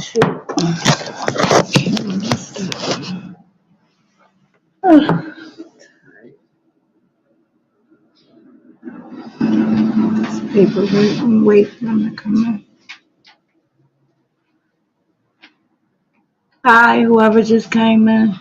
Shoot. Oh, people wait for them to come in. Hi, whoever just came in.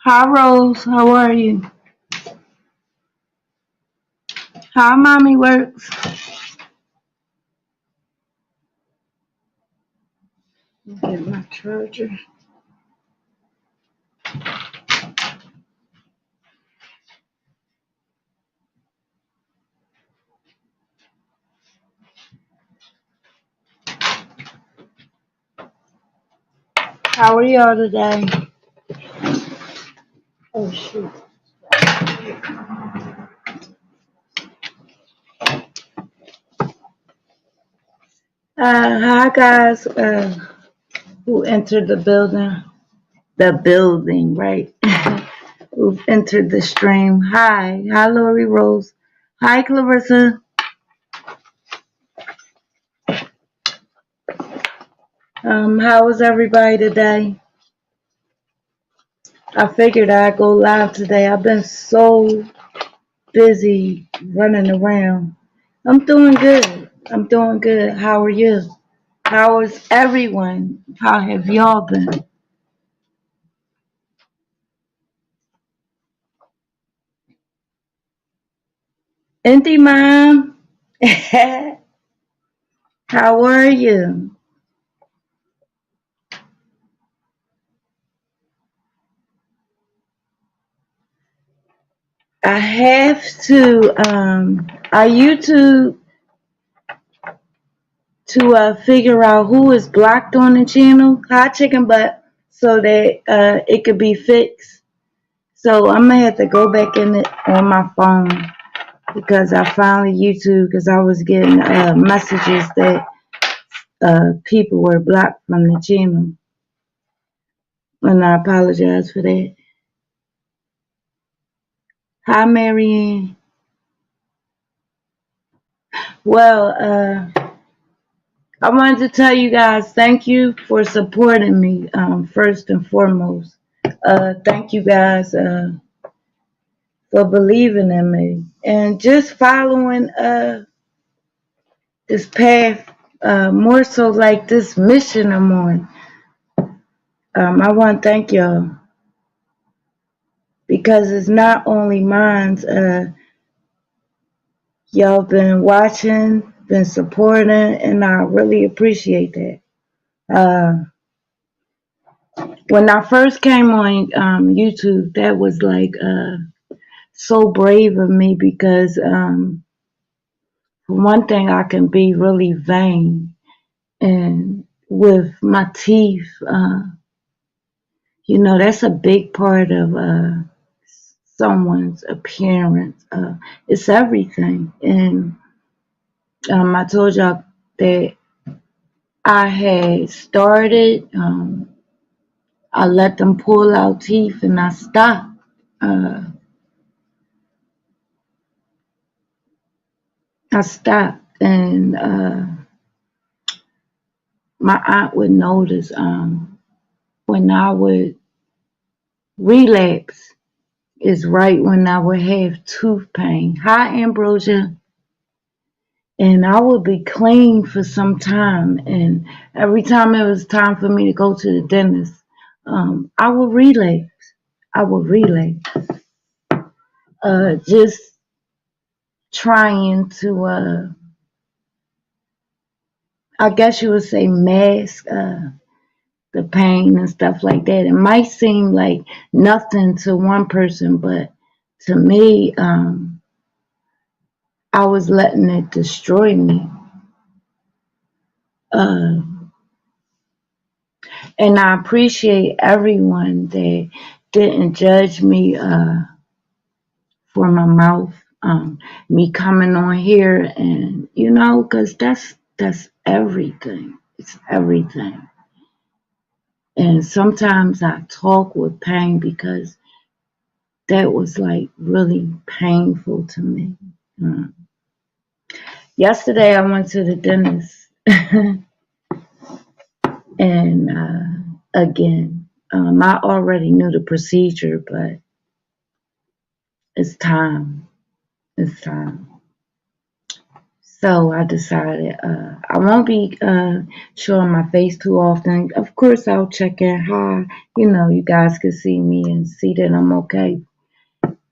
Hi, Rose. How are you? Hi, Mommy Works. Get my charger. How are y'all today? Oh, shoot. Hi, guys who entered the building. The building, right? Who've entered the stream. Hi. Hi, Lori Rose. Hi, Clarissa. How was everybody today? I figured I'd go live today. I've been so busy running around. I'm doing good. I'm doing good. How are you? How is everyone? How have y'all been? Auntie Mom, how are you? I have to, I YouTube to figure out who is blocked on the channel, Hot Chicken Butt, so that it could be fixed. So I'm gonna have to go back in it on my phone because I finally YouTube because I was getting messages that people were blocked from the channel, and I apologize for that. Hi, Marianne. Well, I wanted to tell you guys thank you for supporting me, first and foremost. Thank you guys for believing in me and just following this path, more so like this mission I'm on. I want to thank y'all because it's not only mine. Y'all been watching, been supporting, and I really appreciate that. Uh, when I first came on YouTube, that was like so brave of me because for one thing, I can be really vain, and with my teeth, that's a big part of someone's appearance. It's everything, and I told y'all that I had started. I let them pull out teeth, and I stopped. Uh, I stopped, and my aunt would notice when I would relapse is right when I would have tooth pain. Hi, Ambrosia. And I would be clean for some time. And every time it was time for me to go to the dentist, I would relapse. I would relapse. Just trying to, I guess you would say, mask the pain and stuff like that. It might seem like nothing to one person, but to me, I was letting it destroy me. Uh, and I appreciate everyone that didn't judge me for my mouth, me coming on here, and because that's everything. It's everything. And sometimes I talk with pain because that was like really painful to me. Um, Yesterday I went to the dentist, and again, I already knew the procedure, but it's time. It's time. So I decided I won't be showing my face too often. Of course, I'll check in. Hi, you guys can see me and see that I'm okay.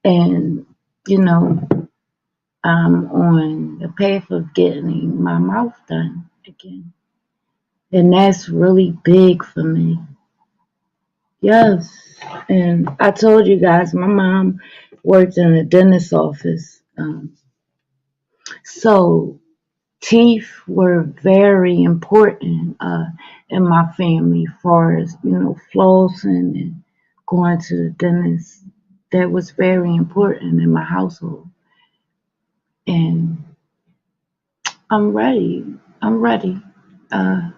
And you know, I'm on the path of getting my mouth done again, and that's really big for me. Yes, and I told you guys, my mom worked in a dentist's office, so teeth were very important in my family, as far as flossing and going to the dentist. That was very important in my household, and I'm ready. I'm ready. Uh,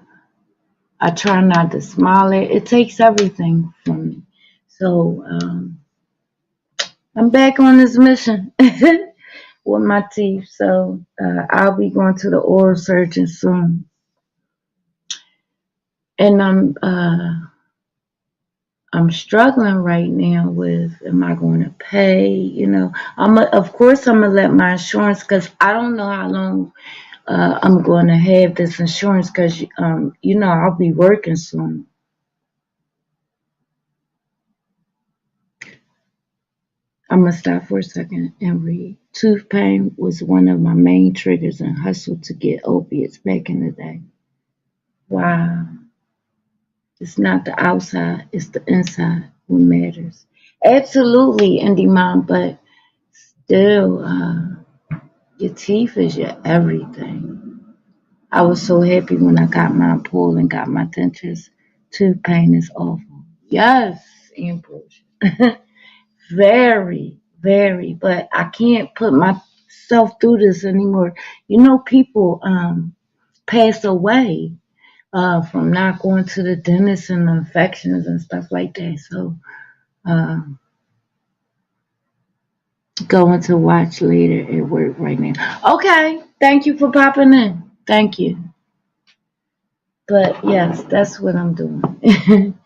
I try not to smile. It takes everything from me. So I'm back on this mission with my teeth. So I'll be going to the oral surgeon soon, and I'm struggling right now with, am I going to pay? Of course I'm gonna let my insurance, because I don't know how long I'm going to have this insurance, because I'll be working soon. I'm gonna stop for a second and read. Tooth pain was one of my main triggers and hustle to get opiates back in the day. Wow. It's not the outside, it's the inside what matters. Absolutely, Indie Mom, but still, your teeth is your everything. I was so happy when I got mine pulled and got my dentures. Tooth pain is awful. Yes, Ambrose. Very, very. But I can't put myself through this anymore. People pass away from not going to the dentist and the infections and stuff like that. So uh, going to watch later at work right now. Okay, thank you for popping in. Thank you. But yes, that's what I'm doing.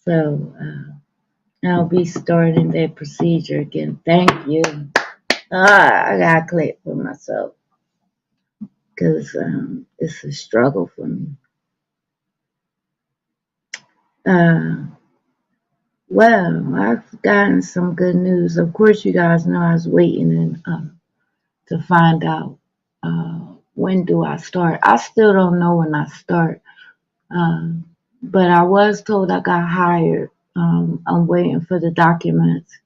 So I'll be starting that procedure again. Thank you. I got to clap for myself, because it's a struggle for me. Uh, well, I've gotten some good news. Of course, you guys know I was waiting to find out when do I start. I still don't know when I start, um, but I was told I got hired. I'm waiting for the documents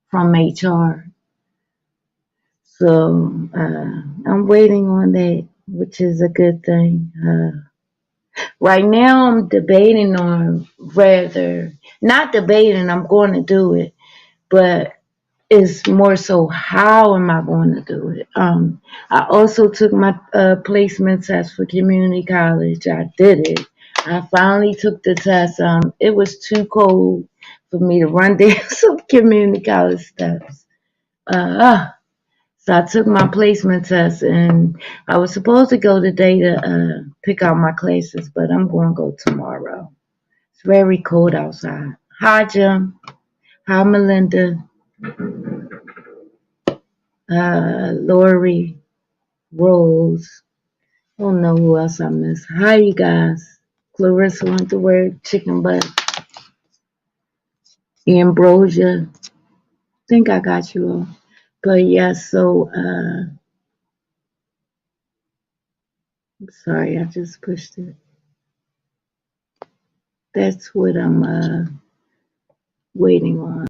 from HR, so I'm waiting on that, which is a good thing. Right now, I'm debating on, rather, not debating, I'm going to do it, but it's more so, how am I going to do it? I also took my placement test for community college. I did it. I finally took the test. It was too cold for me to run down some community college steps. Uh, so I took my placement test, and I was supposed to go today to pick out my classes, but I'm going to go tomorrow. It's very cold outside. Hi, Jim. Hi, Melinda. Lori, Rose. I don't know who else I missed. Hi, you guys. Clarissa went to work. Chicken butt. Ambrosia. Think I got you all. But yeah, so I'm sorry, I just pushed it. That's what I'm waiting on.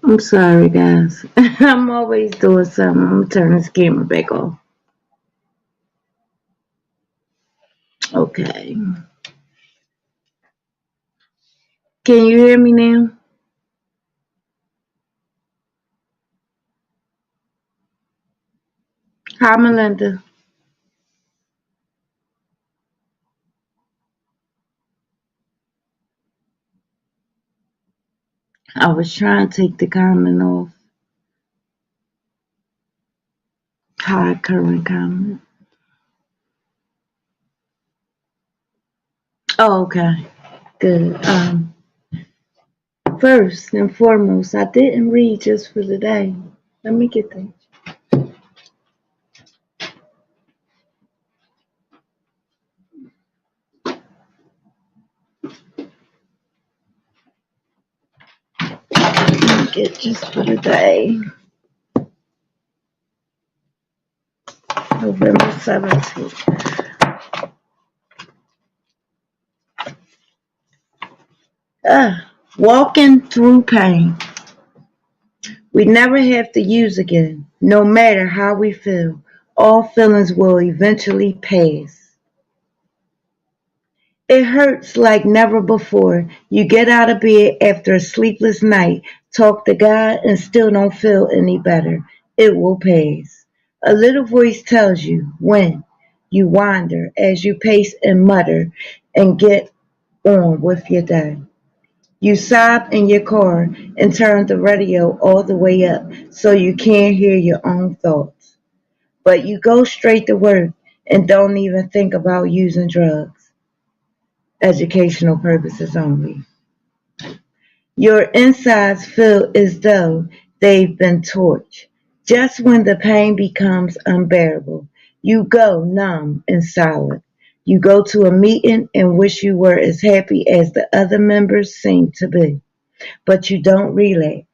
I'm sorry, guys. I'm always doing something. I'm gonna turn this camera back off. Okay. Can you hear me now? Hi, Melinda. I was trying to take the comment off. Hi, current comment. Oh, okay. Good. First and foremost, I didn't read just for today. Let me get just for today. November 17th. Walking through pain. We never have to use again, no matter how we feel. All feelings will eventually pass. It hurts like never before. You get out of bed after a sleepless night, talk to God, and still don't feel any better. It will pass. A little voice tells you when you wander as you pace and mutter and get on with your day. You sob in your car and turn the radio all the way up so you can't hear your own thoughts. But you go straight to work and don't even think about using drugs. Educational purposes only. Your insides feel as though they've been torched. Just when the pain becomes unbearable, you go numb and silent. You go to a meeting and wish you were as happy as the other members seem to be, but you don't relapse.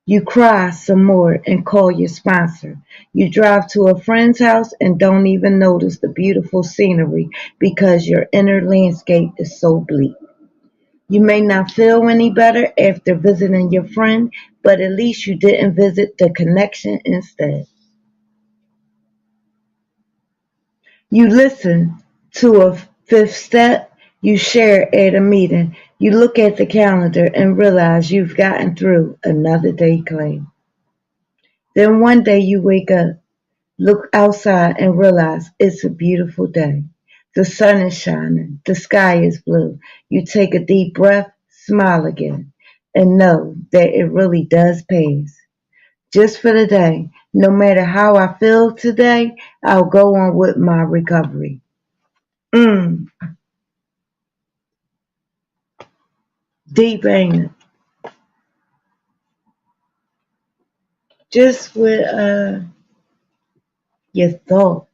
You cry some more and call your sponsor. You drive to a friend's house and don't even notice the beautiful scenery because your inner landscape is so bleak. You may not feel any better after visiting your friend, but at least you didn't visit the connection instead. You listen to a fifth step you share at a meeting. You look at the calendar and realize you've gotten through another day clean. Then one day you wake up, look outside, and realize it's a beautiful day. The sun is shining, the sky is blue. You take a deep breath, smile again, and know that it really does pass. Just for the day, no matter how I feel today, I'll go on with my recovery. Mm, deep ain't it? Just with your thoughts.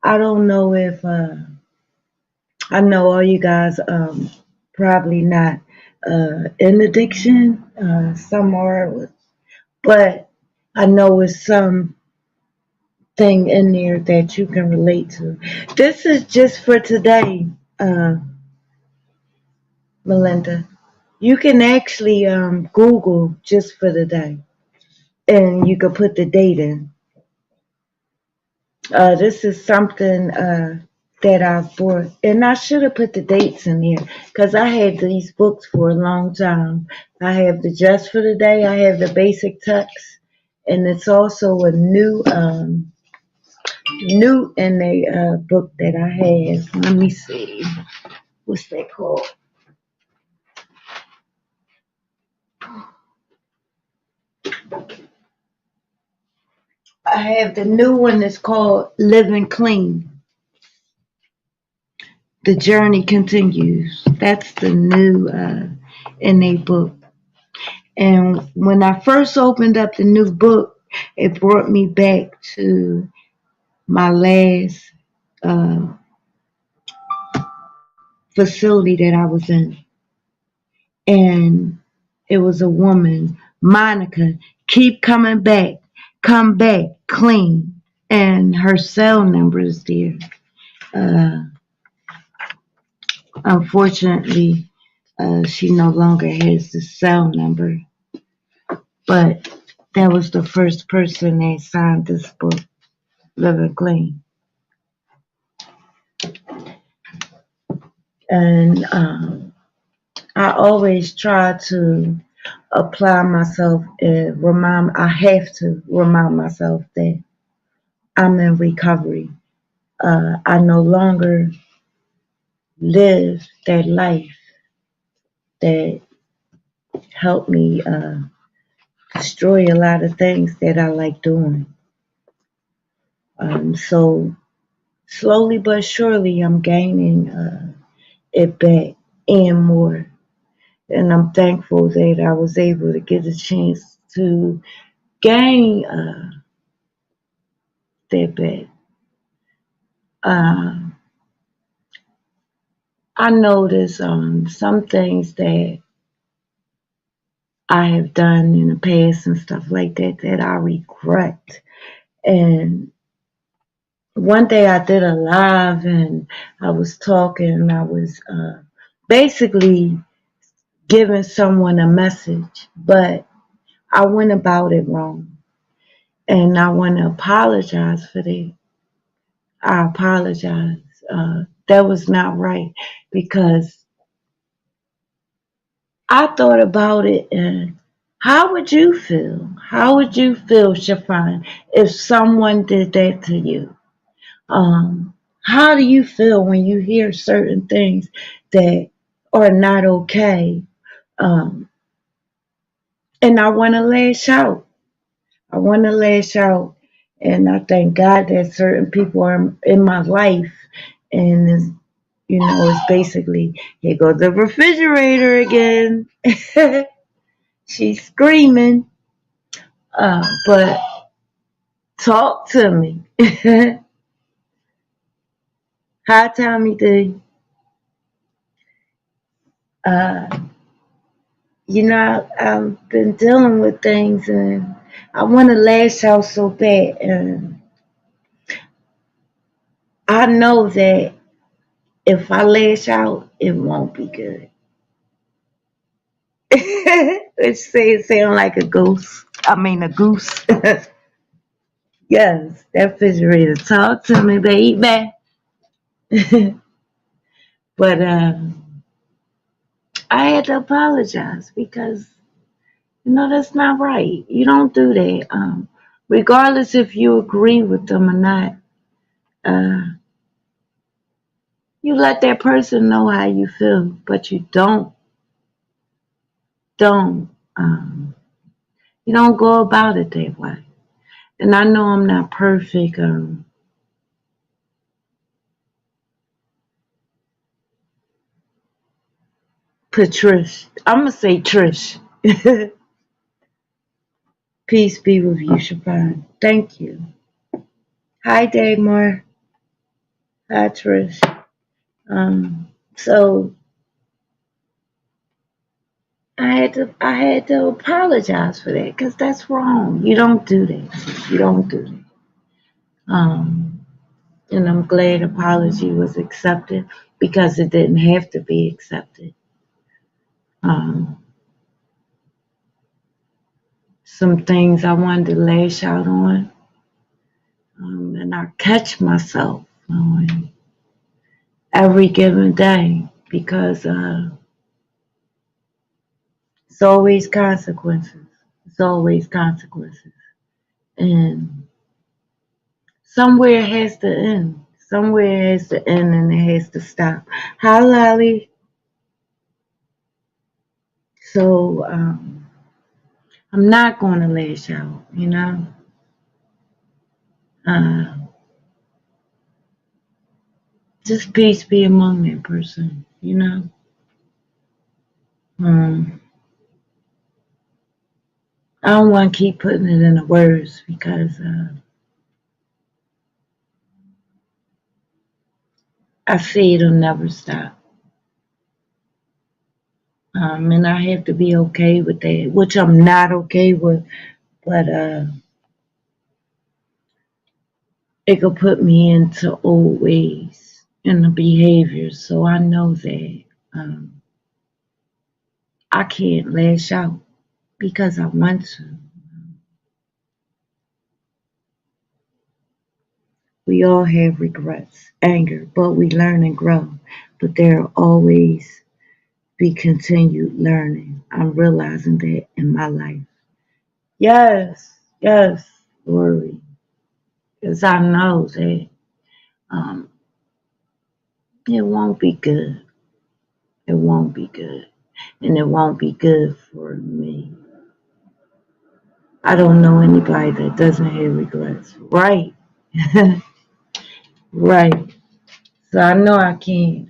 I don't know if I know all you guys probably not in addiction. Some are, but I know it's something in there that you can relate to. This is just for today, uh, Melinda. You can actually Google just for the day, and you can put the date in. This is something that I've bought, and I should have put the dates in here because I had these books for a long time. I have the Just for the Day, I have the Basic Text, and it's also a new in a book that I have. Let me see, what's that called? I have the new one that's called Living Clean. The Journey Continues. That's the new in a book. And when I first opened up the new book, it brought me back to my last uh, facility that I was in. And it was a woman, Monica, keep coming back, come back clean. And her cell number is there. Uh, Unfortunately, she no longer has the cell number. but that was the first person that signed this book, Living Clean. And I always try to apply myself and I have to remind myself that I'm in recovery. I no longer live that life that helped me destroy a lot of things that I like doing. So slowly but surely, I'm gaining it back and more. And I'm thankful that I was able to get a chance to gain that back. Uh, I noticed some things that I have done in the past and stuff like that that I regret. And one day I did a live and I was talking and I was basically giving someone a message, but I went about it wrong. And I want to apologize for that. I apologize. That was not right because I thought about it and how would you feel? How would you feel, Shafan, if someone did that to you? How do you feel when you hear certain things that are not okay? Um, and I want to lash out. I want to lash out. And I thank God that certain people are in my life. And, it's basically, here goes the refrigerator again. She's screaming. But talk to me. Hi, Tommy D. Uh, I've been dealing with things and I want to lash out so bad. And I know that if I lash out, it won't be good. It sound like a ghost. I mean, a goose. Yes, that refrigerator. Talk to me, baby. But I had to apologize because that's not right. You don't do that. Regardless if you agree with them or not, uh, you let that person know how you feel, but don't, um, you don't go about it that way. And I know I'm not perfect. Patrish, I'm gonna say Trish. Peace be with you, Siobhan. Thank you. Hi, Dagmar. Hi, Trish. So I had to apologize for that because that's wrong. You don't do that. You don't do that. And I'm glad apology was accepted because it didn't have to be accepted. Um, some things I wanted to lash out on, and I catch myself on every given day because it's always consequences. It's always consequences, and somewhere it has to end. Somewhere it has to end and it has to stop. Hi, Lolly. So I'm not going to lash out. Uh, just peace be among that person. Um, I don't want to keep putting it in the words because I see it'll never stop. And I have to be okay with that, which I'm not okay with, but it could put me into old ways and the behaviors. So I know that I can't lash out. because I want to. We all have regrets, anger, but we learn and grow. But there will always be continued learning. I'm realizing that in my life. Yes, yes, Lori. Because I know that um, it won't be good. It won't be good. And it won't be good for me. I don't know anybody that doesn't have regrets. Right. Right. So I know I can't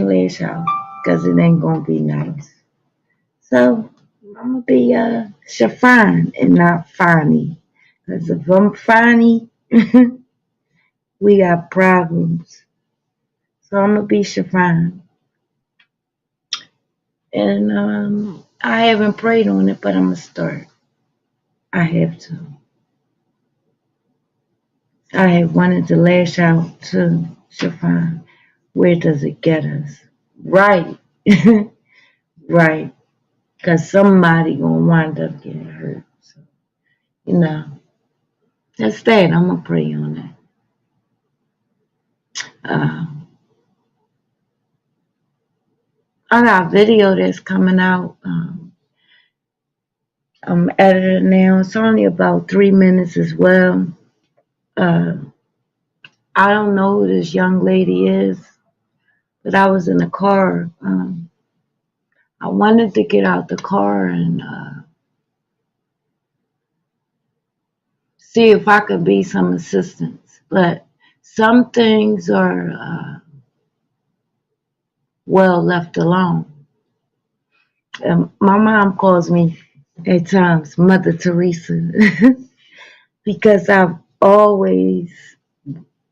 lash out because it ain't gonna be nice. So I'm gonna be Shafine and not Fani. Because if I'm Fani, we got problems. So I'm gonna be Shafine. And I haven't prayed on it, but I'm gonna start. I have to. I have wanted to lash out to Shafine. Where does it get us? Right. Right. Because somebody gonna wind up getting hurt. So, you know, that's that. I'm gonna pray on it. Uh, I got a video that's coming out. I'm editing now. It's only about 3 minutes as well. Uh, I don't know who this young lady is, but I was in the car. I wanted to get out the car and see if I could be some assistance. But some things are well left alone. My mom calls me at times Mother Teresa because I've always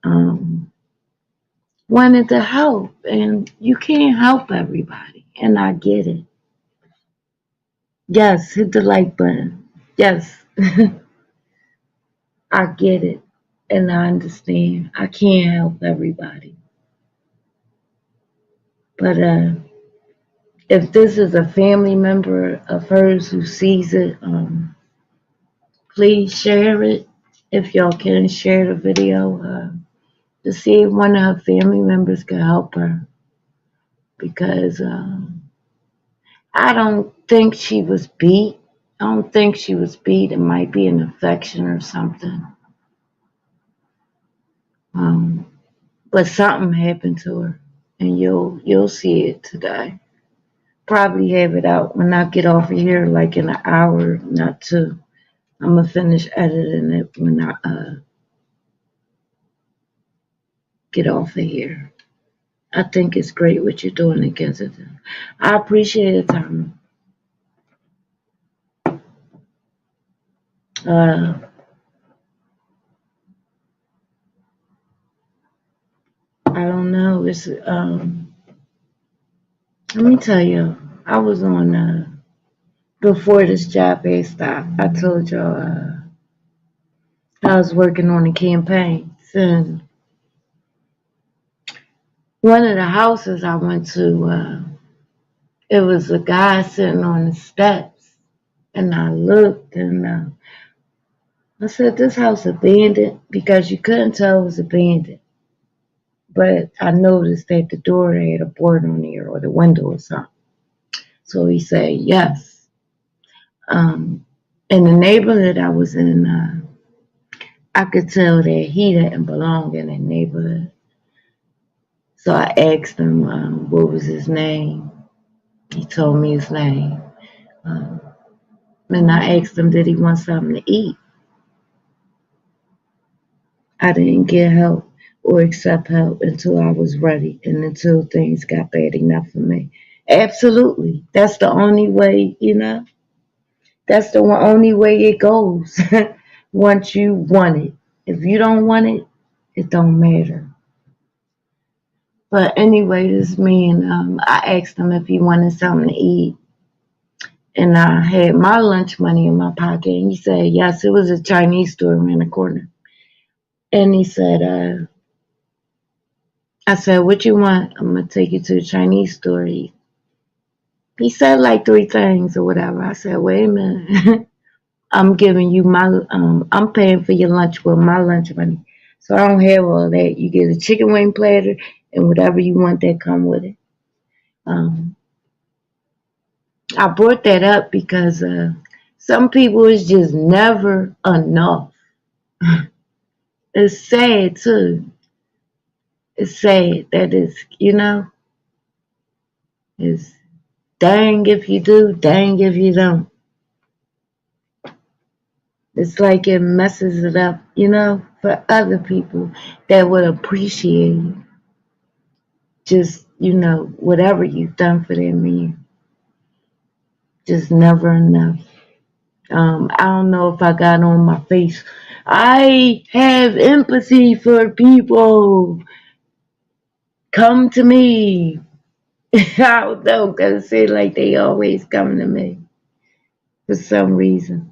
um, wanted to help, and you can't help everybody, and I get it. Yes, hit the like button. Yes, I get it, and I understand. I can't help everybody, but if this is a family member of hers who sees it, please share it. If y'all can share the video, to see if one of her family members can help her, because I don't think she was beat. I don't think she was beat. It might be an infection or something. Um, but something happened to her, and you'll see it today. Probably have it out when I get off of here, like in an hour, not two. I'm gonna finish editing it when I get off of here. I think it's great what you're doing in Kensington. I appreciate it, Tom. Uh, I don't know. It's let me tell you, I was on before this job had stopped. I told y'all I was working on the campaigns, and one of the houses I went to, it was a guy sitting on the steps, and I looked and I said, "This house abandoned," because you couldn't tell it was abandoned. But I noticed that the door had a board on there or the window or something. So he said, yes. In the neighborhood I was in, I could tell that he didn't belong in that neighborhood. So I asked him what was his name. He told me his name. Um, and I asked him, did he want something to eat? I didn't get help or accept help until I was ready and until things got bad enough for me. Absolutely. That's the only way, that's the only way it goes once you want it. If you don't want it, it don't matter. But anyway, this man, I asked him if he wanted something to eat. And I had my lunch money in my pocket. And he said, yes, it was a Chinese store around the corner. And he said, I said, what you want? I'm going to take you to the Chinese store to eat. He said like three things or whatever. I said, wait a minute. I'm giving you I'm paying for your lunch with my lunch money. So I don't have all that. You get a chicken wing platter and whatever you want that come with it. Um, I brought that up because some people is just never enough. It's sad too. It's sad that it's dang if you do, dang if you don't. It's like it messes it up, for other people that would appreciate just, whatever you've done for them man. Just never enough. I don't know if I got on my face. I have empathy for people. Come to me. I don't know, because it seems like they always come to me for some reason.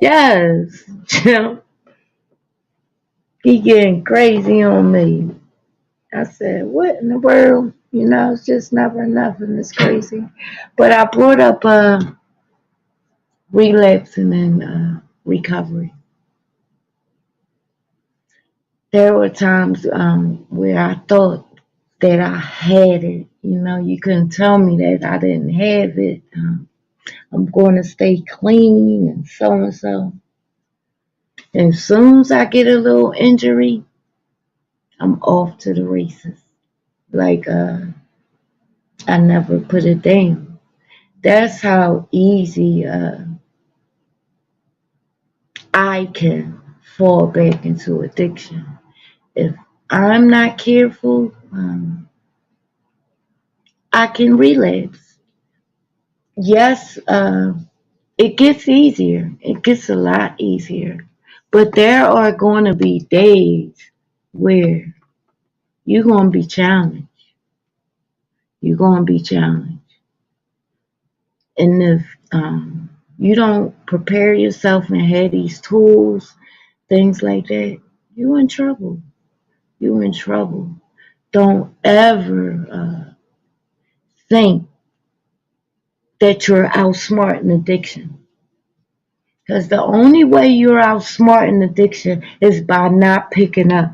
Yes. He getting crazy on me. I said, what in the world? It's just never enough and it's crazy. But I brought up relapse and then recovery. There were times where I thought that I had it. You couldn't tell me that I didn't have it. I'm going to stay clean and so and so. And as soon as I get a little injury, I'm off to the races. Like I never put it down. That's how easy I can fall back into addiction. If I'm not careful, I can relapse. Yes, it gets easier. It gets a lot easier. But there are going to be days where you're going to be challenged. You're going to be challenged. And if you don't prepare yourself and have these tools, things like that, you're in trouble. You're in trouble. Don't ever think that you're outsmarting addiction. Because the only way you're outsmarting addiction is by not picking up.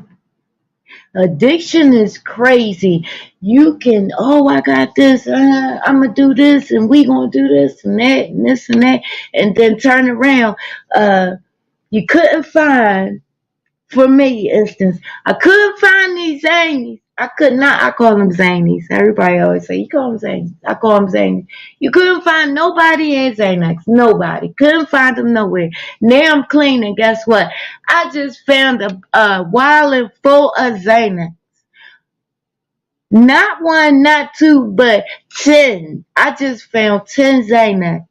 Addiction is crazy. You can, oh, I got this, I'm going to do this, and we going to do this and that, and this and that, and then turn around. You couldn't find, for me, instance, I couldn't find these zanies. I could not, I call them zanies. Everybody always say, you call them zanies. I call them zanies. You couldn't find nobody at Xanax. Nobody. Couldn't find them nowhere. Now I'm clean, and guess what? I just found a wallet full of Xanax. Not one, not two, but 10. I just found 10 Xanax.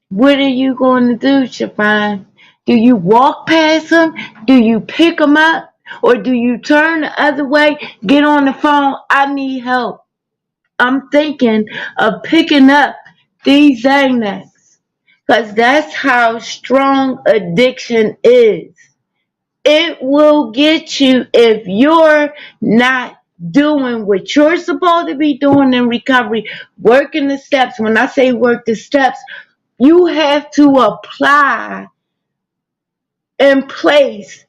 What are you going to do, Shafine? Do you walk past them? Do you pick them up? Or do you turn the other way, get on the phone? I need help. I'm thinking of picking up these Xanax. Because that's how strong addiction is. It will get you if you're not doing what you're supposed to be doing in recovery, working the steps. When I say work the steps, you have to apply and place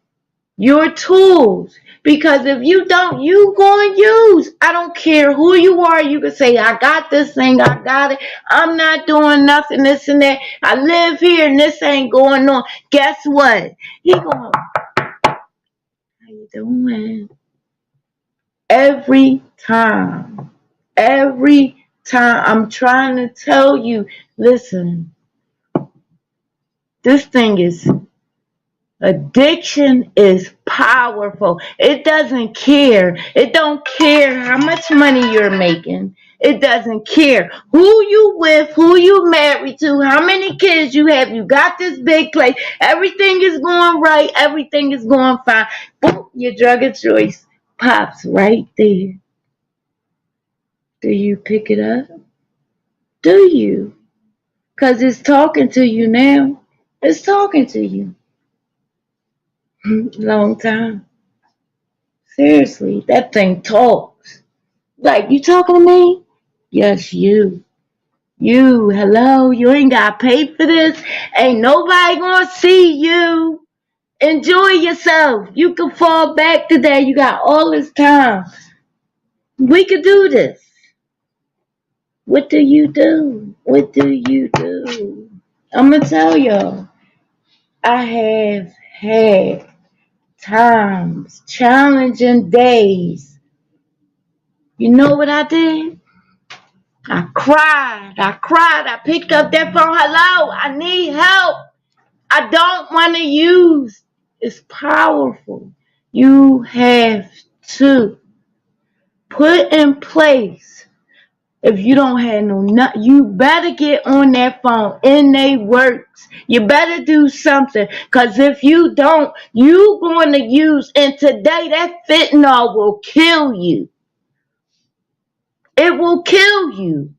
your tools. Because if you don't, you going to use. I don't care who you are. You can say, I got this thing. I got it. I'm not doing nothing, this and that. I live here and this ain't going on. Guess what? He going, how you doing? Every time I'm trying to tell you, listen, this thing is, addiction is powerful. It doesn't care. It don't care how much money you're making. It doesn't care who you with, who you married to, how many kids you have. You got this big place. Everything is going right. Everything is going fine. Boom, your drug of choice pops right there. Do you pick it up? Do you? Because it's talking to you now. It's talking to you. Long time. Seriously, that thing talks. Like, you talking to me? Yes, you. You, hello, you ain't got to pay for this. Ain't nobody gonna see you. Enjoy yourself. You can fall back today. You got all this time. We could do this. What do you do? What do you do? I'm gonna tell y'all. I have had times, challenging days. You know what I did? I cried. I picked up that phone. Hello, I need help. I don't want to use. It's powerful. You have to put in place. If you don't have you better get on that phone and they works. You better do something. Cause if you don't, you going to use, and today that fentanyl will kill you. It will kill you.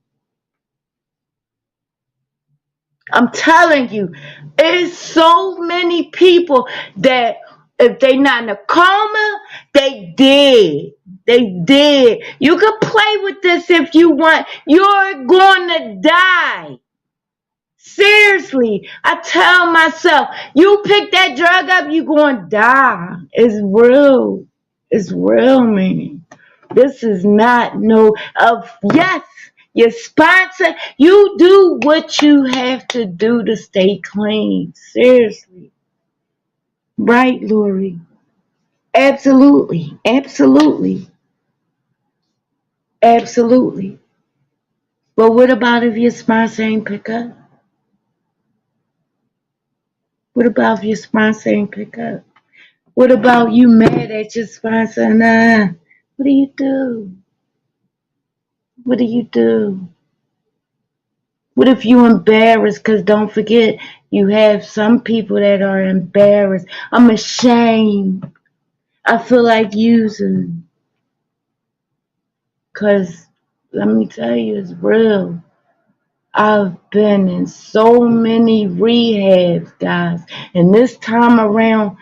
I'm telling you, it's so many people that if they not in a coma, they dead. They dead. You can play with this if you want. You're gonna die. Seriously, I tell myself, you pick that drug up, you gonna die. It's real. It's real, man. This is not no of yes. Your sponsor, you do what you have to do to stay clean. Seriously. Right, Lori? Absolutely. Absolutely. Absolutely. But what about if your sponsor ain't pick up? What about if your sponsor ain't pick up? What about you mad at your sponsor? Nah. What do you do? What do you do? What if you embarrassed? Because don't forget, you have some people that are embarrassed. I'm ashamed. I feel like using. Because let me tell you, it's real. I've been in so many rehabs, guys. And this time around,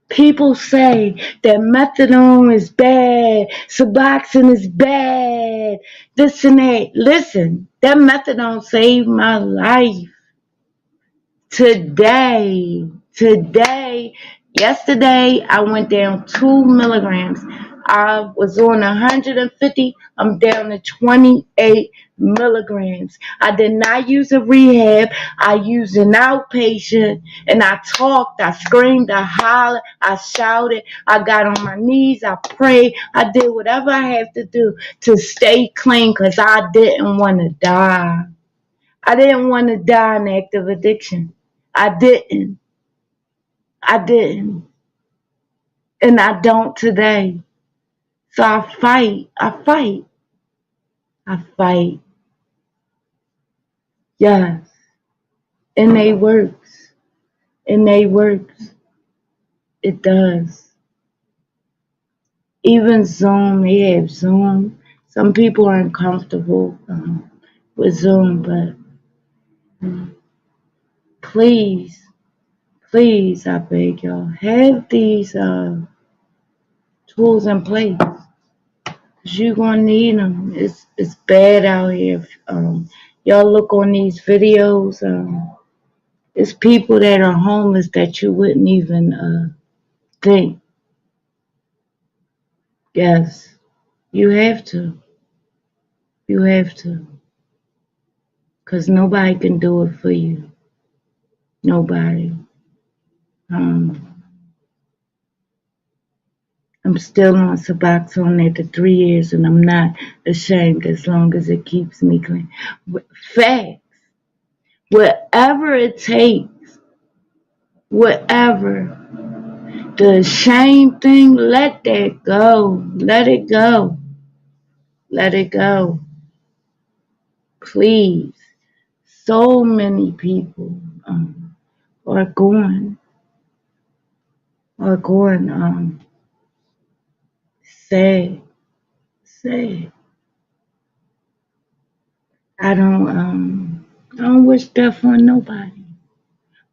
people say that methadone is bad, Suboxone is bad, this and that. Listen, that methadone saved my life. Today, yesterday, I went down 2 milligrams. I was on 150. I'm down to 28 milligrams. I did not use a rehab. I used an outpatient, and I talked, I screamed, I hollered, I shouted, I got on my knees, I prayed, I did whatever I have to do to stay clean because I didn't want to die. I didn't want to die in active addiction. I didn't. I didn't. And I don't today. So I fight. I fight. I fight. Yes. And it works. And it works. It does. Even Zoom, they have Zoom. Some people aren't comfortable with Zoom, but please, please, I beg y'all, have these tools in place. You're gonna need them. It's bad out here. Y'all look on these videos. It's people that are homeless that you wouldn't even think. Yes, you have to. You have to. Cause nobody can do it for you. Nobody. Um, I'm still on Suboxone after 3 years, and I'm not ashamed as long as it keeps me clean. Facts. Whatever it takes. Whatever. The shame thing, let that go. Let it go. Let it go. Please. So many people are going sad. Sad. I don't wish death on nobody.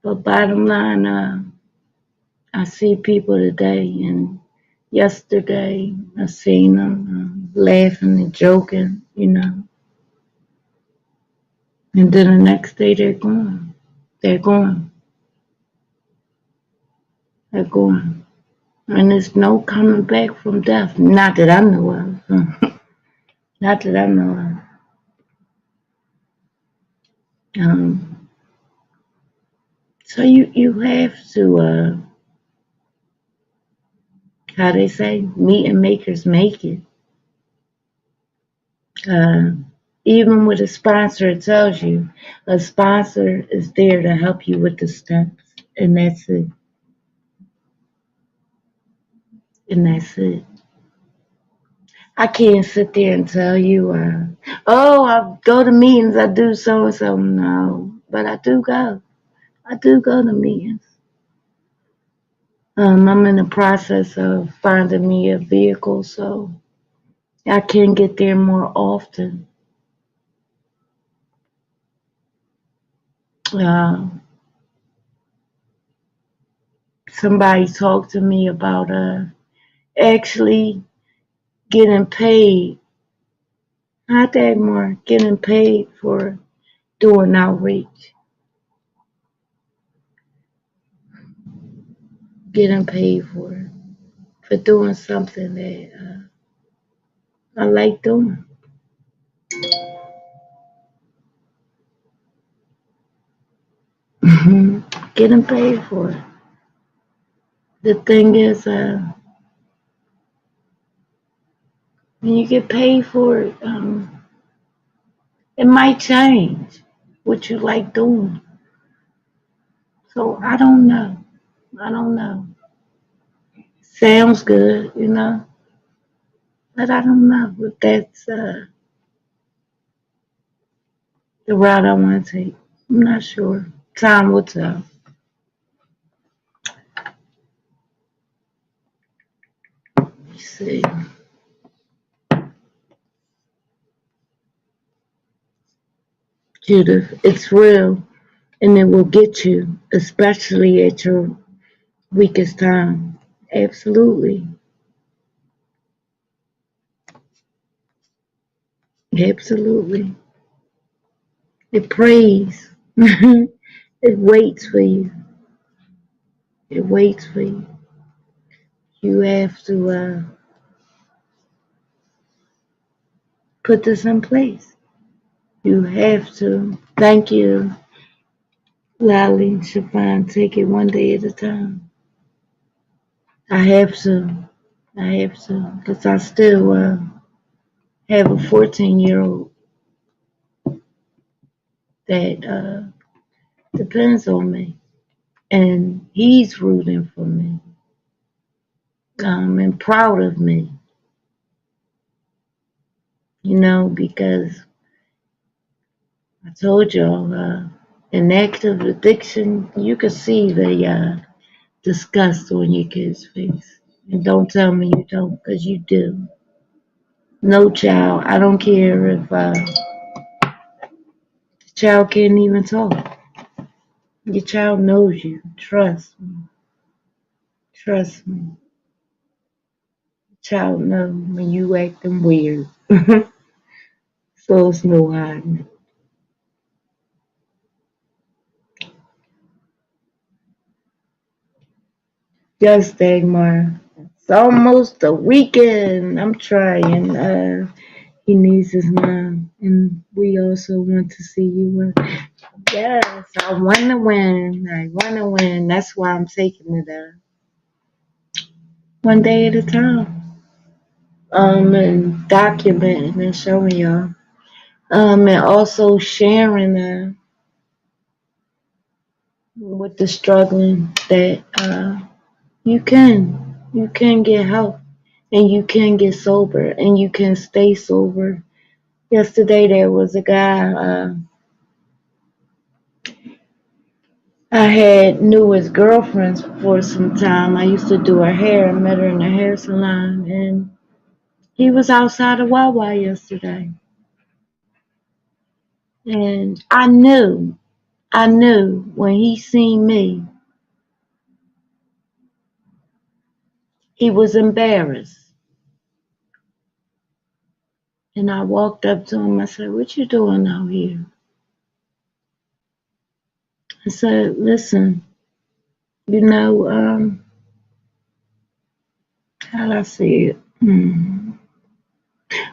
But bottom line, I see people today and yesterday I seen them. laughing and joking, and then the next day they're gone. They're gone. They're gone. And there's no coming back from death. Not that I know of. Not that I know of. So you have to, how they say, meet and makers make it. Uh, Even with a sponsor, it tells you a sponsor is there to help you with the steps, and that's it. And that's it. I can't sit there and tell you, oh, I go to meetings, I do so and so. No, but I do go. I do go to meetings. I'm in the process of finding me a vehicle, so I can get there more often. Uh, Somebody talked to me about actually getting paid. Not that more, getting paid for doing outreach. Getting paid for doing something that I like doing. Getting paid for it. The thing is, when you get paid for it, it might change what you like doing. So I don't know. I don't know. Sounds good, but I don't know if that's the route I want to take. I'm not sure. Time will tell. Let's see. Judith, it's real and it will get you, especially at your weakest time. Absolutely. Absolutely. It prays. It waits for you. It waits for you. You have to put this in place. You have to. Thank you, Lally, Shafan. Take it one day at a time. I have to. I have to. Because I still have a 14-year-old that depends on me. And he's rooting for me. And proud of me. Because I told y'all, in active addiction, you can see the disgust on your kid's face. And don't tell me you don't, because you do. No child, I don't care if the child can't even talk. Your child knows you. Trust me. Trust me. The child knows when you acting weird. So it's no hiding. Yes, Dagmar. It's almost the weekend. I'm trying. He needs his mom, and we also want to see you. Yes, I want to win. I want to win. That's why I'm taking it one day at a time. And documenting and showing y'all. And also sharing with the struggling that you can get help, and you can get sober, and you can stay sober. Yesterday there was a guy I had knew his girlfriends for some time. I used to do her hair and met her in the hair salon, and he was outside of Wawa yesterday. And I knew when he seen me, he was embarrassed. And I walked up to him. I said, "What you doing out here?" I said, "Listen, you know, how do I say it?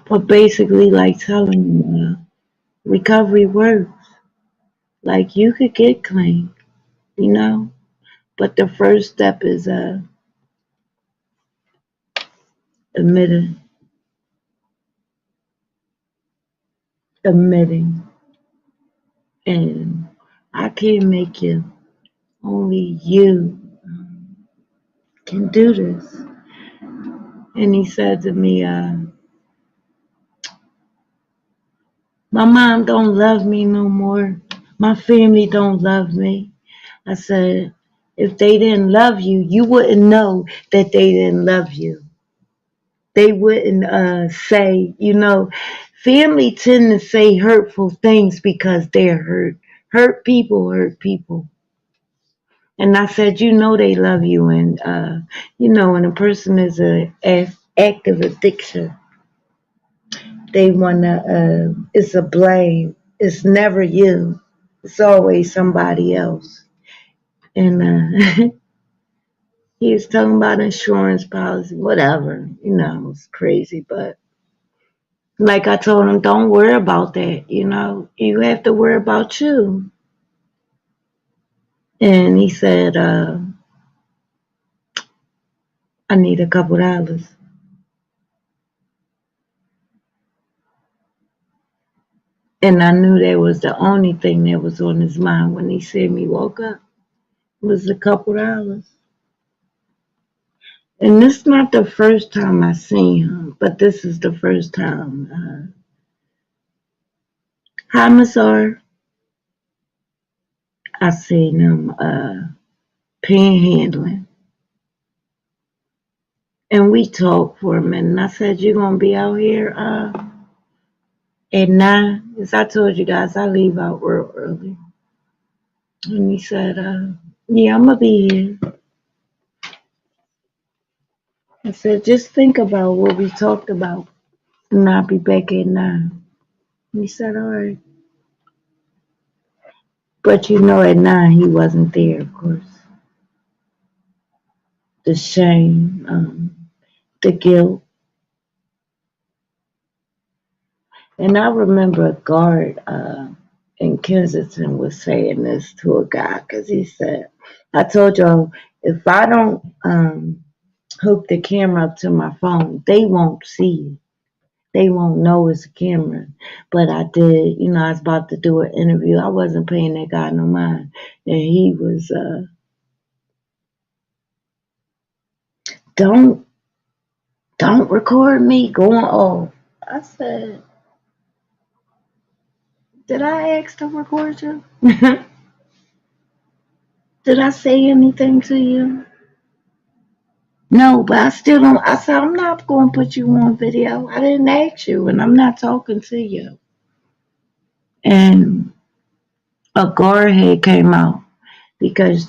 But basically, like telling him, recovery works. Like you could get clean, you know, but the first step is admitting, admitting, and I can't make you. Only you can do this." And he said to me, "My mom don't love me no more. My family don't love me." I said, "If they didn't love you, you wouldn't know that they didn't love you. They wouldn't say, family tend to say hurtful things because they're hurt. Hurt people hurt people." And I said, they love you. And, when a person is a active addiction, they want to, it's a blame. It's never you. It's always somebody else. And he was talking about insurance policy, whatever. It's crazy. But like I told him, don't worry about that. You have to worry about you. And he said, I need a couple dollars. And I knew that was the only thing that was on his mind when he said me woke up was a couple dollars. And this is not the first time I seen him, but this is the first time. Hi, Miss R. I seen him panhandling. And we talked for a minute. And I said, "You gonna be out here at 9?" As I told you guys, I leave out real early. And he said, "Yeah, I'm gonna be here." I said, "Just think about what we talked about, and I'll be back at 9." He said, "All right." But at 9 he wasn't there, of course. The shame, the guilt. And I remember a guard in Kensington was saying this to a guy because he said, "I told y'all, if I don't hook the camera up to my phone, they won't see it. They won't know it's a camera." But I did, I was about to do an interview. I wasn't paying that guy no mind. And he was, don't, don't record me going off. I said, "Did I ask to record you? Did I say anything to you?" "No, but I still don't." I said, "I'm not going to put you on video. I didn't ask you, and I'm not talking to you." And a guard head came out because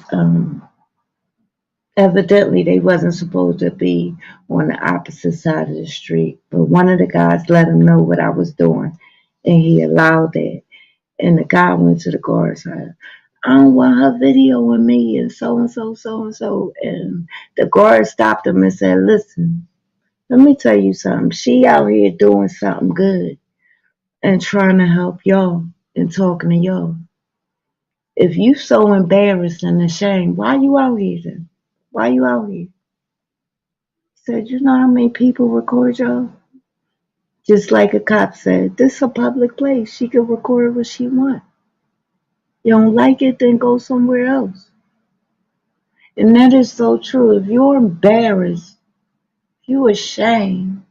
evidently they wasn't supposed to be on the opposite side of the street. But one of the guys let him know what I was doing, and he allowed that. And the guy went to the guard and said, "I don't want her videoing me and so and so, so and so." And the guard stopped him and said, "Listen, let me tell you something. She out here doing something good and trying to help y'all and talking to y'all. If you so embarrassed and ashamed, why you out here then? Why you out here?" He said, "You know how many people record y'all?" Just like a cop said, "This is a public place. She can record what she want. You don't like it, then go somewhere else." And that is so true. If you're embarrassed, if you're ashamed,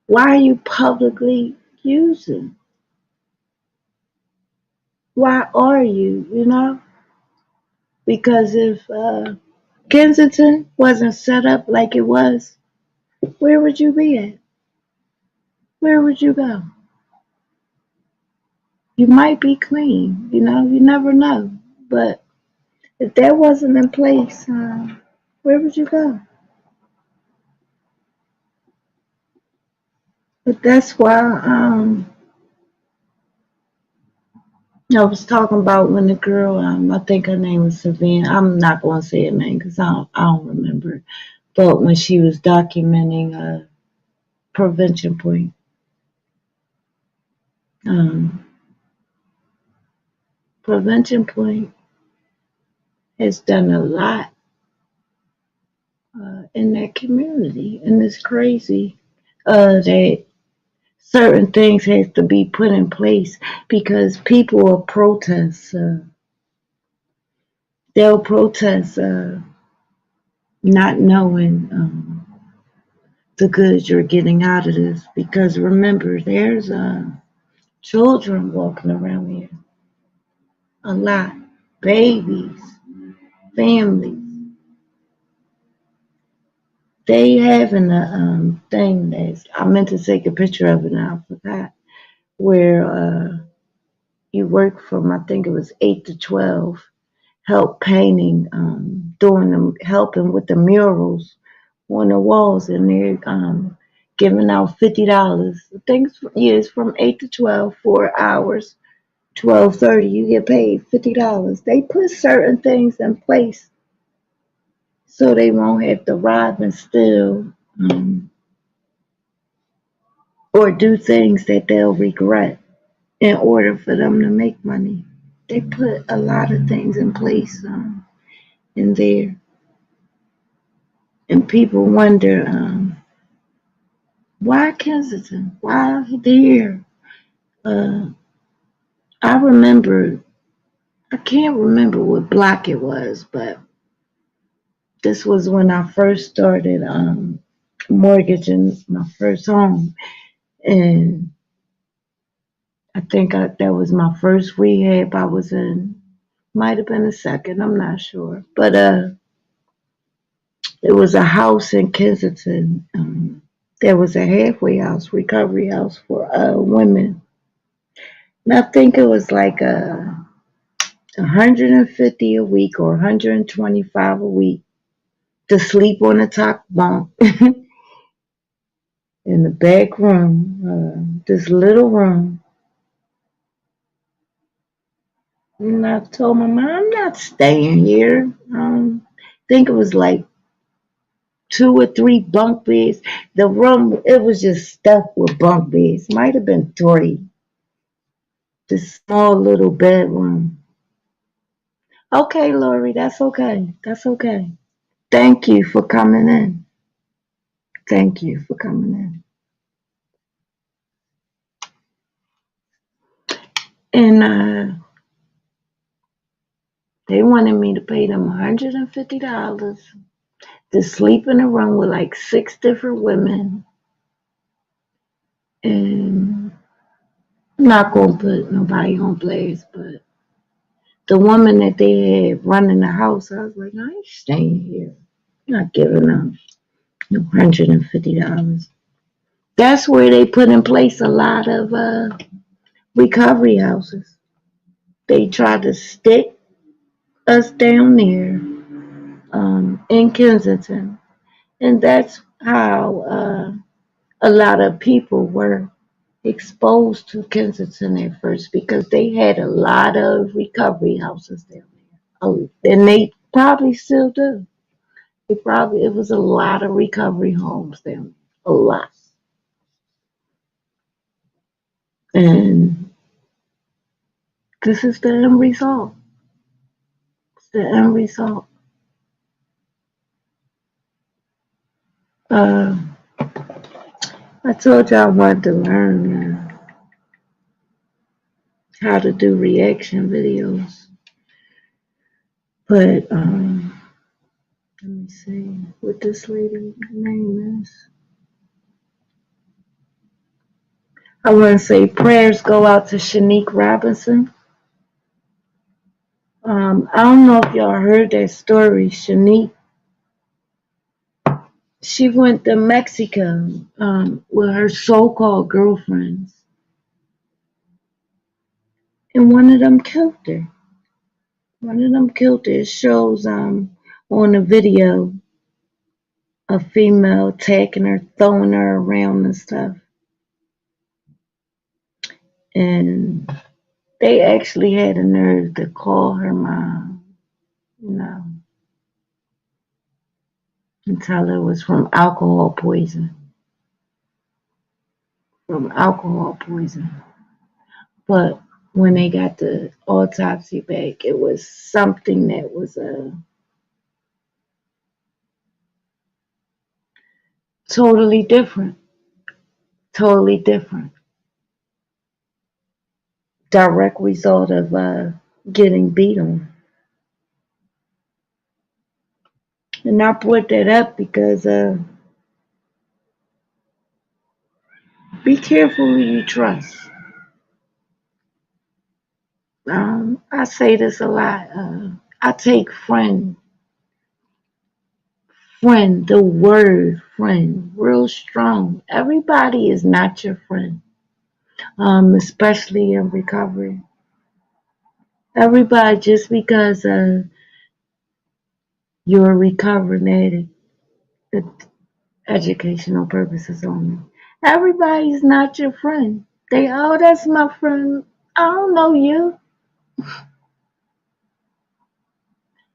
why are you publicly using? Why are you? Because if Kensington wasn't set up like it was, where would you be at? Where would you go? You might be clean, you never know. But if that wasn't in place, where would you go? But that's why I was talking about when the girl, I think her name was Savannah. I'm not going to say her name because I don't remember. But when she was documenting Prevention Point, um, Prevention Point has done a lot in that community, and it's crazy that certain things have to be put in place because people will protest. They'll protest not knowing the good you're getting out of this. Because remember, there's children walking around here, a lot, babies, families. They having a thing that I meant to take a picture of it and I forgot where you work from. I think it was 8 to 12. Help painting, doing them, helping with the murals on the walls, and they're giving out $50. I think it's from 8 to 12, 4 hours. 12:30, you get paid $50. They put certain things in place so they won't have to rob and steal or do things that they'll regret in order for them to make money. They put a lot of things in place in there, and people wonder why Kensington, why there. Uh, I remember, I can't remember what block it was, but this was when I first started mortgaging my first home, and I think that was my first rehab I was in. Might have been the second, I'm not sure. But it was a house in Kensington. There was a halfway house, recovery house for women. And I think it was like 150 a week or 125 a week to sleep on the top bunk in the back room, this little room. And I told my mom, I'm not staying here. I think it was like 2 or 3 bunk beds. The room, it was just stuffed with bunk beds. Might have been 3. This small little bedroom. Okay, Lori, that's okay. That's okay. Thank you for coming in. Thank you for coming in. And they wanted me to pay them $150 to sleep in a room with like 6 different women. And I'm not going to put nobody on blast, but the woman that they had running the house, I was like, I ain't staying here. I'm not giving them no $150. That's where they put in place a lot of recovery houses. They tried to stick us down there in Kensington. And that's how a lot of people were exposed to Kensington at first because they had a lot of recovery houses down there. Oh, and they probably still do. It was a lot of recovery homes down there. A lot. And this is the end result. It's the end result. Uh, I told you I wanted to learn how to do reaction videos. But let me see what this lady's name is. I want to say prayers go out to Shanique Robinson. I don't know if y'all heard that story. Shanique, she went to Mexico with her so-called girlfriends, and one of them killed her. One of them killed her. It shows on the video a female attacking her, throwing her around and stuff. And they actually had the nerve to call her mom, you know, and tell her it was from alcohol poison. From alcohol poison. But when they got the autopsy back, it was something that was totally different. Totally different. Direct result of getting beat on. And I brought that up because be careful who you trust. I say this a lot. I take the word friend, real strong. Everybody is not your friend, especially in recovery. Everybody, just because you're a recovering addict, it's educational purposes only. Everybody's not your friend. Oh, that's my friend. I don't know you.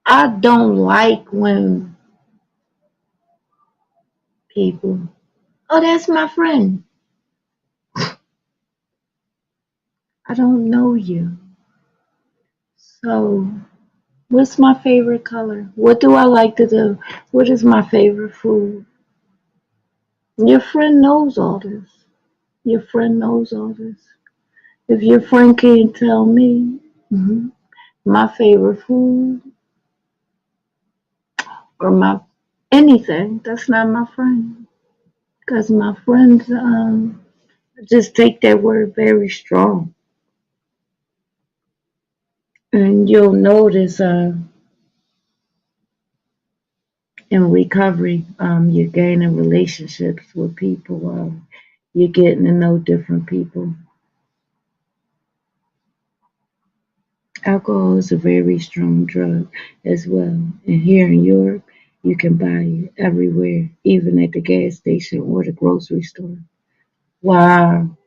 I don't like when people, oh, that's my friend. I don't know you. So, what's my favorite color? What do I like to do? What is my favorite food? Your friend knows all this. Your friend knows all this. If your friend can't tell me my favorite food or my anything, that's not my friend. Because my friends just take that word very strong. And you'll notice in recovery, you're gaining relationships with people. You're getting to know different people. Alcohol is a very strong drug as well. And here in Europe, you can buy it everywhere, even at the gas station or the grocery store. Wow.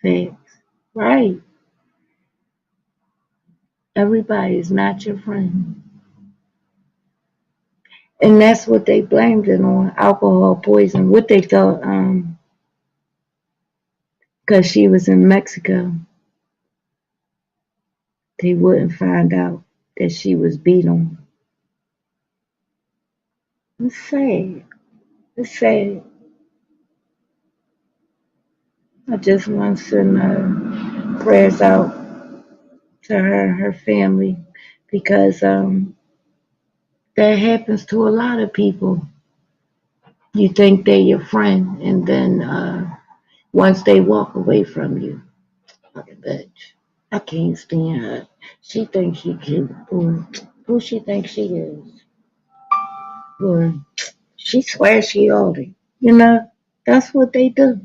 Facts. Right. Everybody is not your friend. And that's what they blamed it on, alcohol poison. What they thought, because she was in Mexico, they wouldn't find out that she was beat on. It's sad. It's sad. I just want to send prayers out to her and her family because that happens to a lot of people. You think they're your friend, and then once they walk away from you, like a bitch. I can't stand her. She thinks she can, or who she thinks she is, or she swears she older. You know, that's what they do.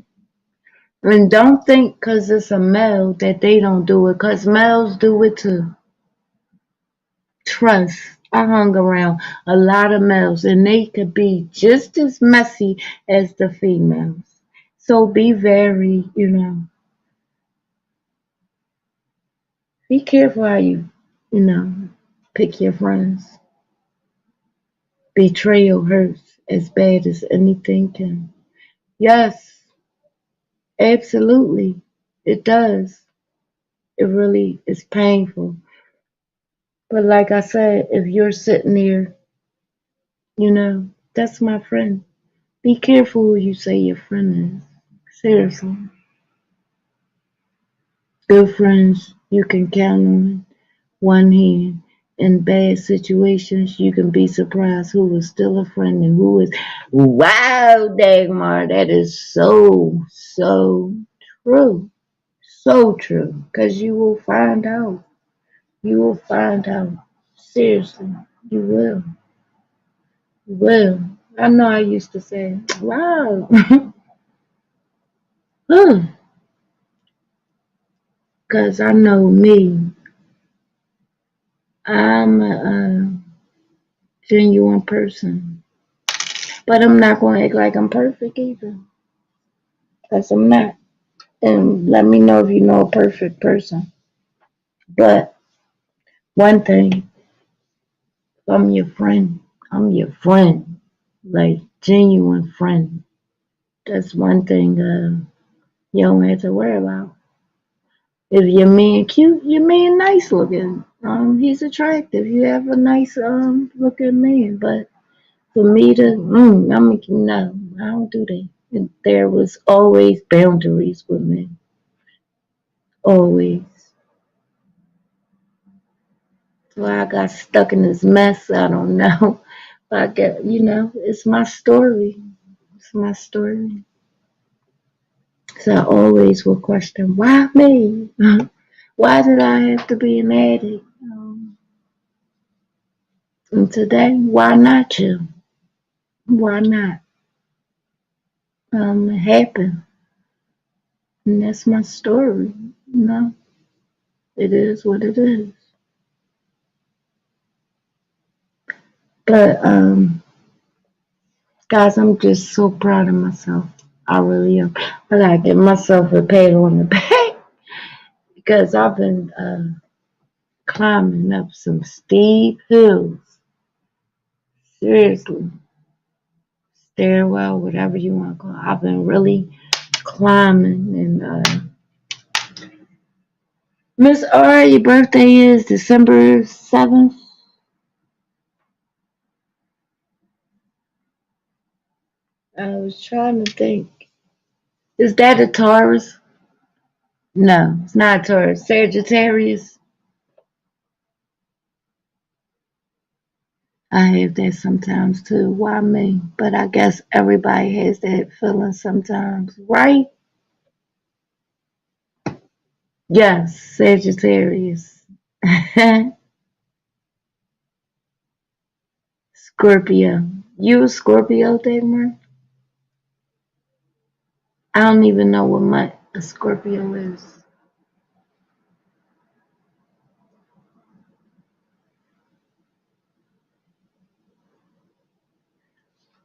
And don't think because it's a male that they don't do it, because males do it too. Trust. I hung around a lot of males, and they could be just as messy as the females. So be very, be careful how you know, pick your friends. Betrayal hurts as bad as anything can. Yes, absolutely. It does. It really is painful. But like I said, if you're sitting there, that's my friend. Be careful who you say your friend is. Seriously. Good friends you can count on one hand. In bad situations, you can be surprised who is still a friend and who is. Wow, Dagmar, that is so, so true. So true. Because you will find out. You will find out. Seriously, you will. You will. I know I used to say, wow. Because I know me. I'm a genuine person. But I'm not going to act like I'm perfect either. Because I'm not. And let me know if you know a perfect person. But one thing, I'm your friend. I'm your friend. Like, genuine friend. That's one thing you don't have to worry about. If your man cute, your man nice looking. He's attractive. You have a nice looking man. But for me to, no, I don't do that. And there was always boundaries with me. Always. Why I got stuck in this mess, I don't know. But I get, it's my story. It's my story. So I always will question, why me? Why did I have to be an addict? And today, why not you? Why not? It happened. And that's my story. It is what it is. But guys, I'm just so proud of myself. I really am. I gotta give myself a pat on the back because I've been climbing up some steep hills. Seriously, stairwell, whatever you want to call it. I've been really climbing. And Miss R, your birthday is December 7th. I was trying to think. Is that a Taurus? No, it's not Taurus. Sagittarius. I have that sometimes too. Why me? But I guess everybody has that feeling sometimes, right? Yes, Sagittarius. Scorpio. You a Scorpio, Dagmar? I don't even know what a Scorpio is.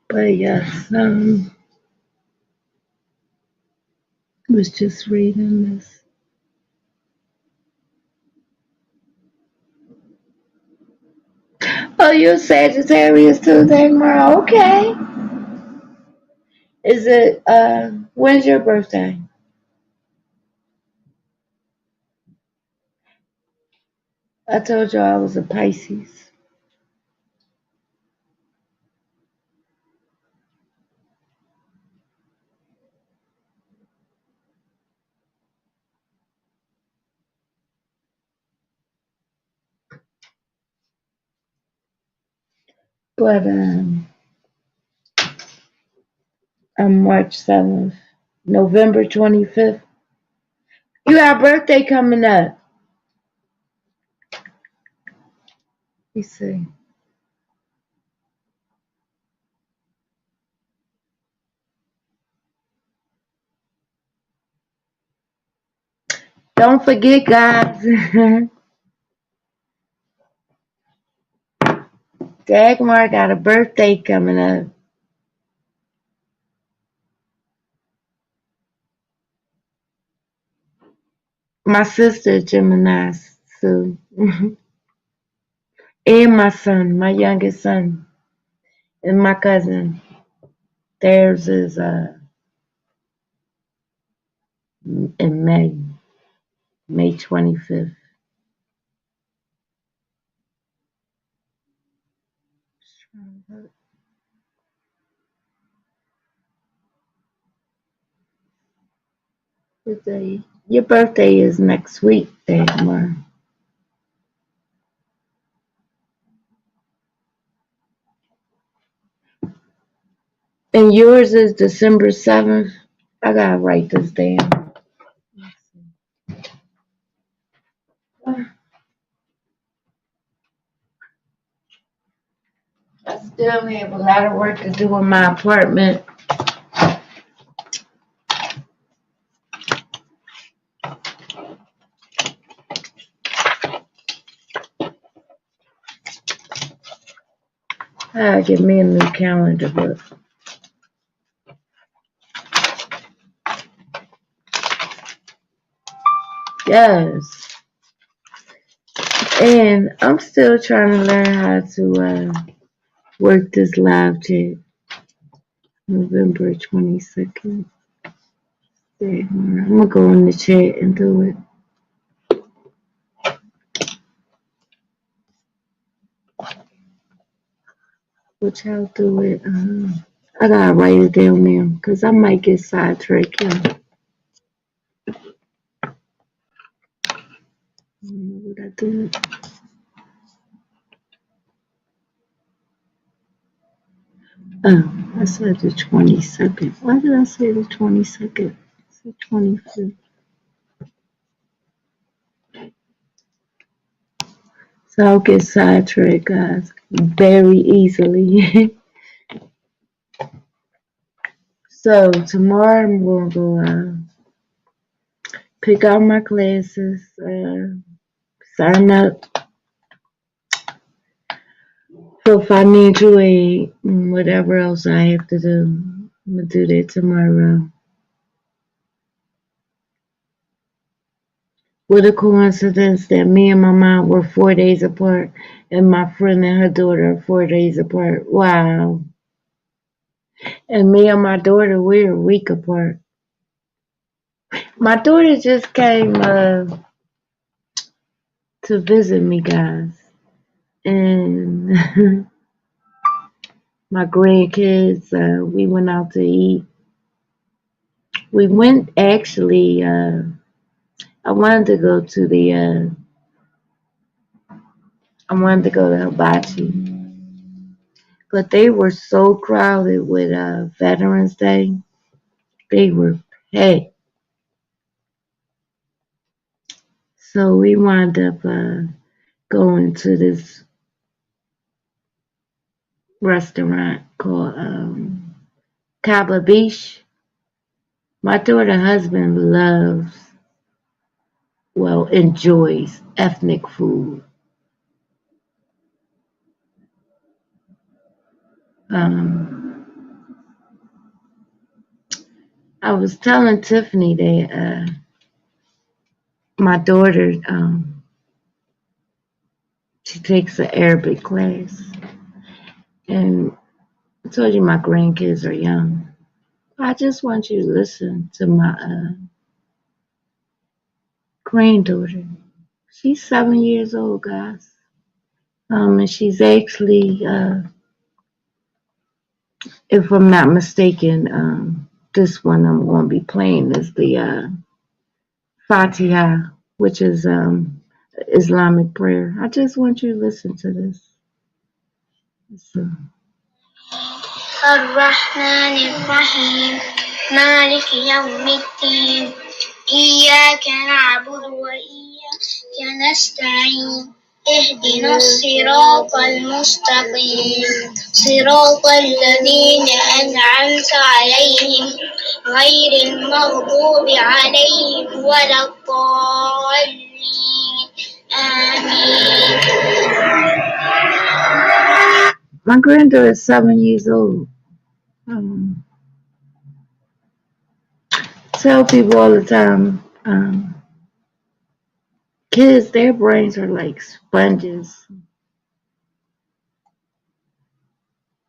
But yes, was just reading this. Oh, you're Sagittarius too, Dagmar? Okay. Is it, when's your birthday? I told you I was a Pisces. But, I'm March 7th. November 25th. You got a birthday coming up. Let me see. Don't forget, guys. Dagmar got a birthday coming up. My sister, Gemini, Sue. And my son, my youngest son, and my cousin. Theirs is in May 25th. Your birthday is next week, Dagmar. And yours is December 7th. I gotta write this down. I still have a lot of work to do in my apartment. I gotta get me a new calendar book. Yes. And I'm still trying to learn how to work this live chat. November 22nd. I'm gonna go in the chat and do it. Which I'll do it. I gotta write it down now because I might get sidetracked. Yeah. What I do? Oh, I said the 22nd. Why did I say the 22nd? It's the 25th. So I'll get sidetracked, guys, very easily. So tomorrow I'm gonna go pick out my classes, sign up for financial aid, and whatever else I have to do. I'm gonna do that tomorrow. What a coincidence that me and my mom were 4 days apart, and my friend and her daughter are 4 days apart. Wow. And me and my daughter, we're a week apart. My daughter just came to visit me, guys. And my grandkids, we went out to eat. We went actually, I wanted to go to I wanted to go to Hibachi, but they were so crowded with Veterans Day. They were packed. So we wound up going to this restaurant called Cabo Beach. My daughter husband loves, well, enjoys ethnic food. Um, I was telling Tiffany that my daughter, she takes an Arabic class, and I told you my grandkids are young. I just want you to listen to my granddaughter. She's 7 years old, guys. And she's actually, if I'm not mistaken, this one I'm going to be playing is the Fatiha, which is Islamic prayer. I just want you to listen to this. So, الرحمن الرحيم مالك يوم الدين إياك نعبد وإياك نستعين اهدنا الصراط المستقيم صراط الذين أنعمت عليهم غير المغضوب عليهم ولا الضالين آمين. My granddaughter is 7 years old. Um, tell people all the time, kids, their brains are like sponges.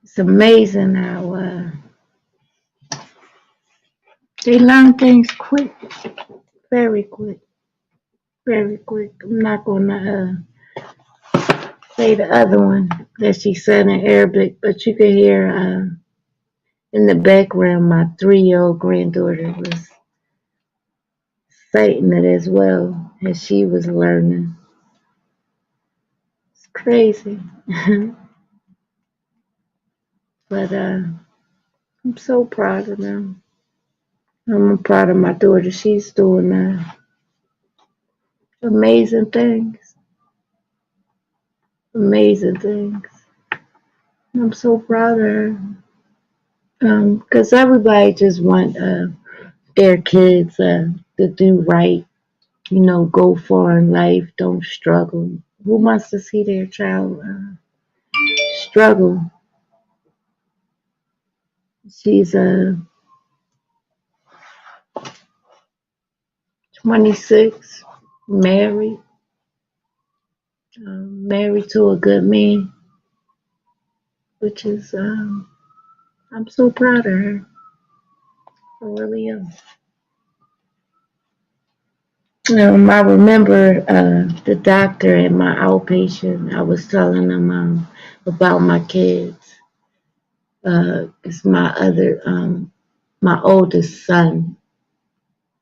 It's amazing how they learn things quick, very quick, very quick. I'm not gonna say the other one that she said in Arabic, but you could hear in the background my 3-year-old granddaughter was citing it as well as she was learning. It's crazy. But I'm so proud of them. I'm proud of my daughter. She's doing amazing things. Amazing things. I'm so proud of her. Because everybody just want their kids to do right. You know, go far in life. Don't struggle. Who wants to see their child struggle? She's 26. married, married to a good man, which is, I'm so proud of her. I really am. I remember the doctor and my outpatient. I was telling them about my kids. It's my oldest son.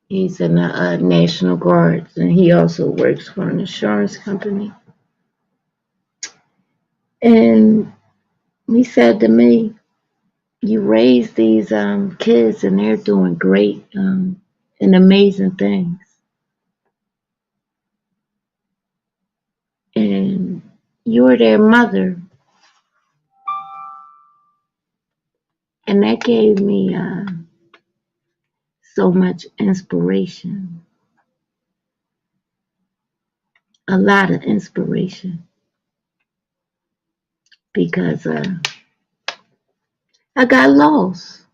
He's in the National Guards, and he also works for an insurance company. And he said to me, "You raise these kids, and they're doing great and amazing things. And you're their mother." And that gave me so much inspiration, a lot of inspiration, because I got lost.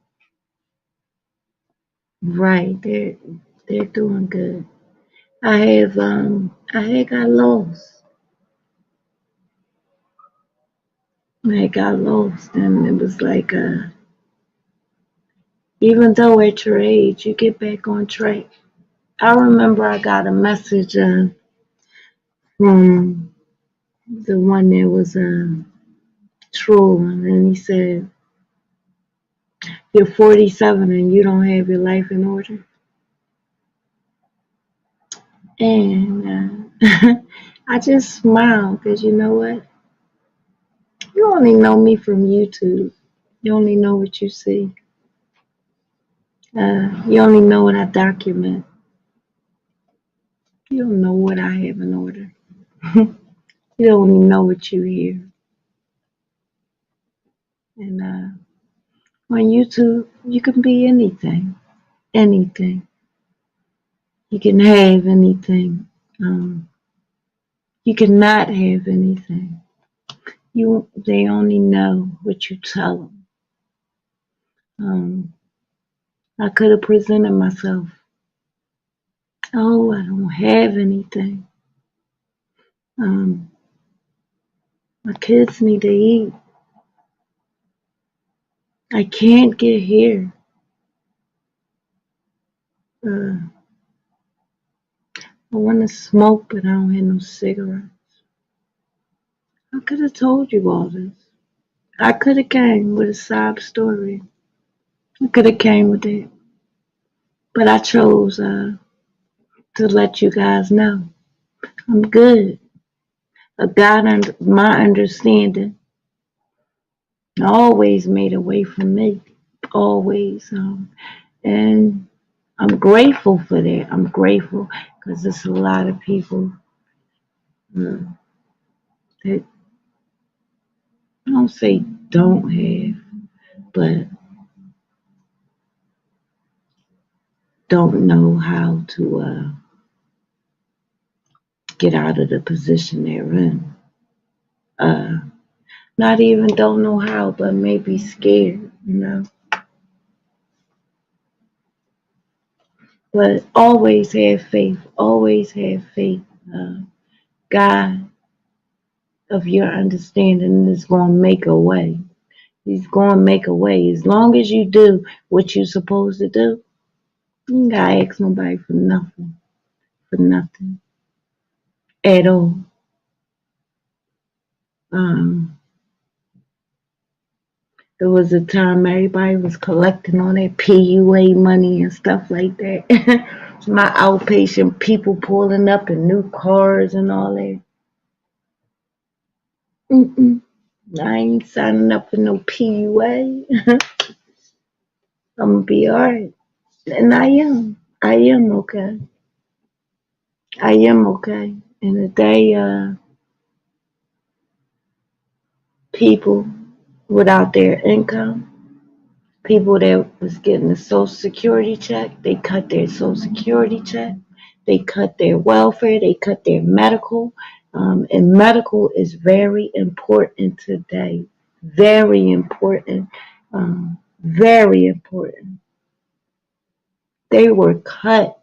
Right, they're doing good. I had got lost. I got lost, and it was like even though at your age you get back on track. I remember I got a message from the one that was trolling, and he said, "You're 47 and you don't have your life in order." And I just smiled because you know what? You only know me from YouTube. You only know what you see. You only know what I document. You don't know what I have in order. You only know what you hear. And on YouTube, you can be anything. Anything. You can have anything. You cannot have anything. They only know what you tell them. I could have presented myself. Oh, I don't have anything. Um, my kids need to eat. I can't get here. Uh, I want to smoke, but I don't have no cigarettes. I could have told you all this. I could have came with a sob story. I could have came with it, but I chose to let you guys know I'm good. A God, my understanding, always made a way for me. Always, and I'm grateful for that. I'm grateful because there's a lot of people uh, that I don't say don't have, but don't know how to get out of the position they're in. Uh, Not even don't know how, but maybe scared, you know. But always have faith. Always have faith. God of your understanding is going to make a way. He's going to make a way. As long as you do what you're supposed to do, you ain't got to ask nobody for nothing. For nothing. At all. Um, there was a time everybody was collecting all that PUA money and stuff like that. My outpatient people pulling up in new cars and all that. Mm-mm. I ain't signing up for no PUA. I'm gonna be alright. And I am. I am okay. I am okay. And the day people without their income, people that was getting a social security check, they cut their social security check, they cut their welfare, they cut their medical. And medical is very important today. Very important. Very important. They were cut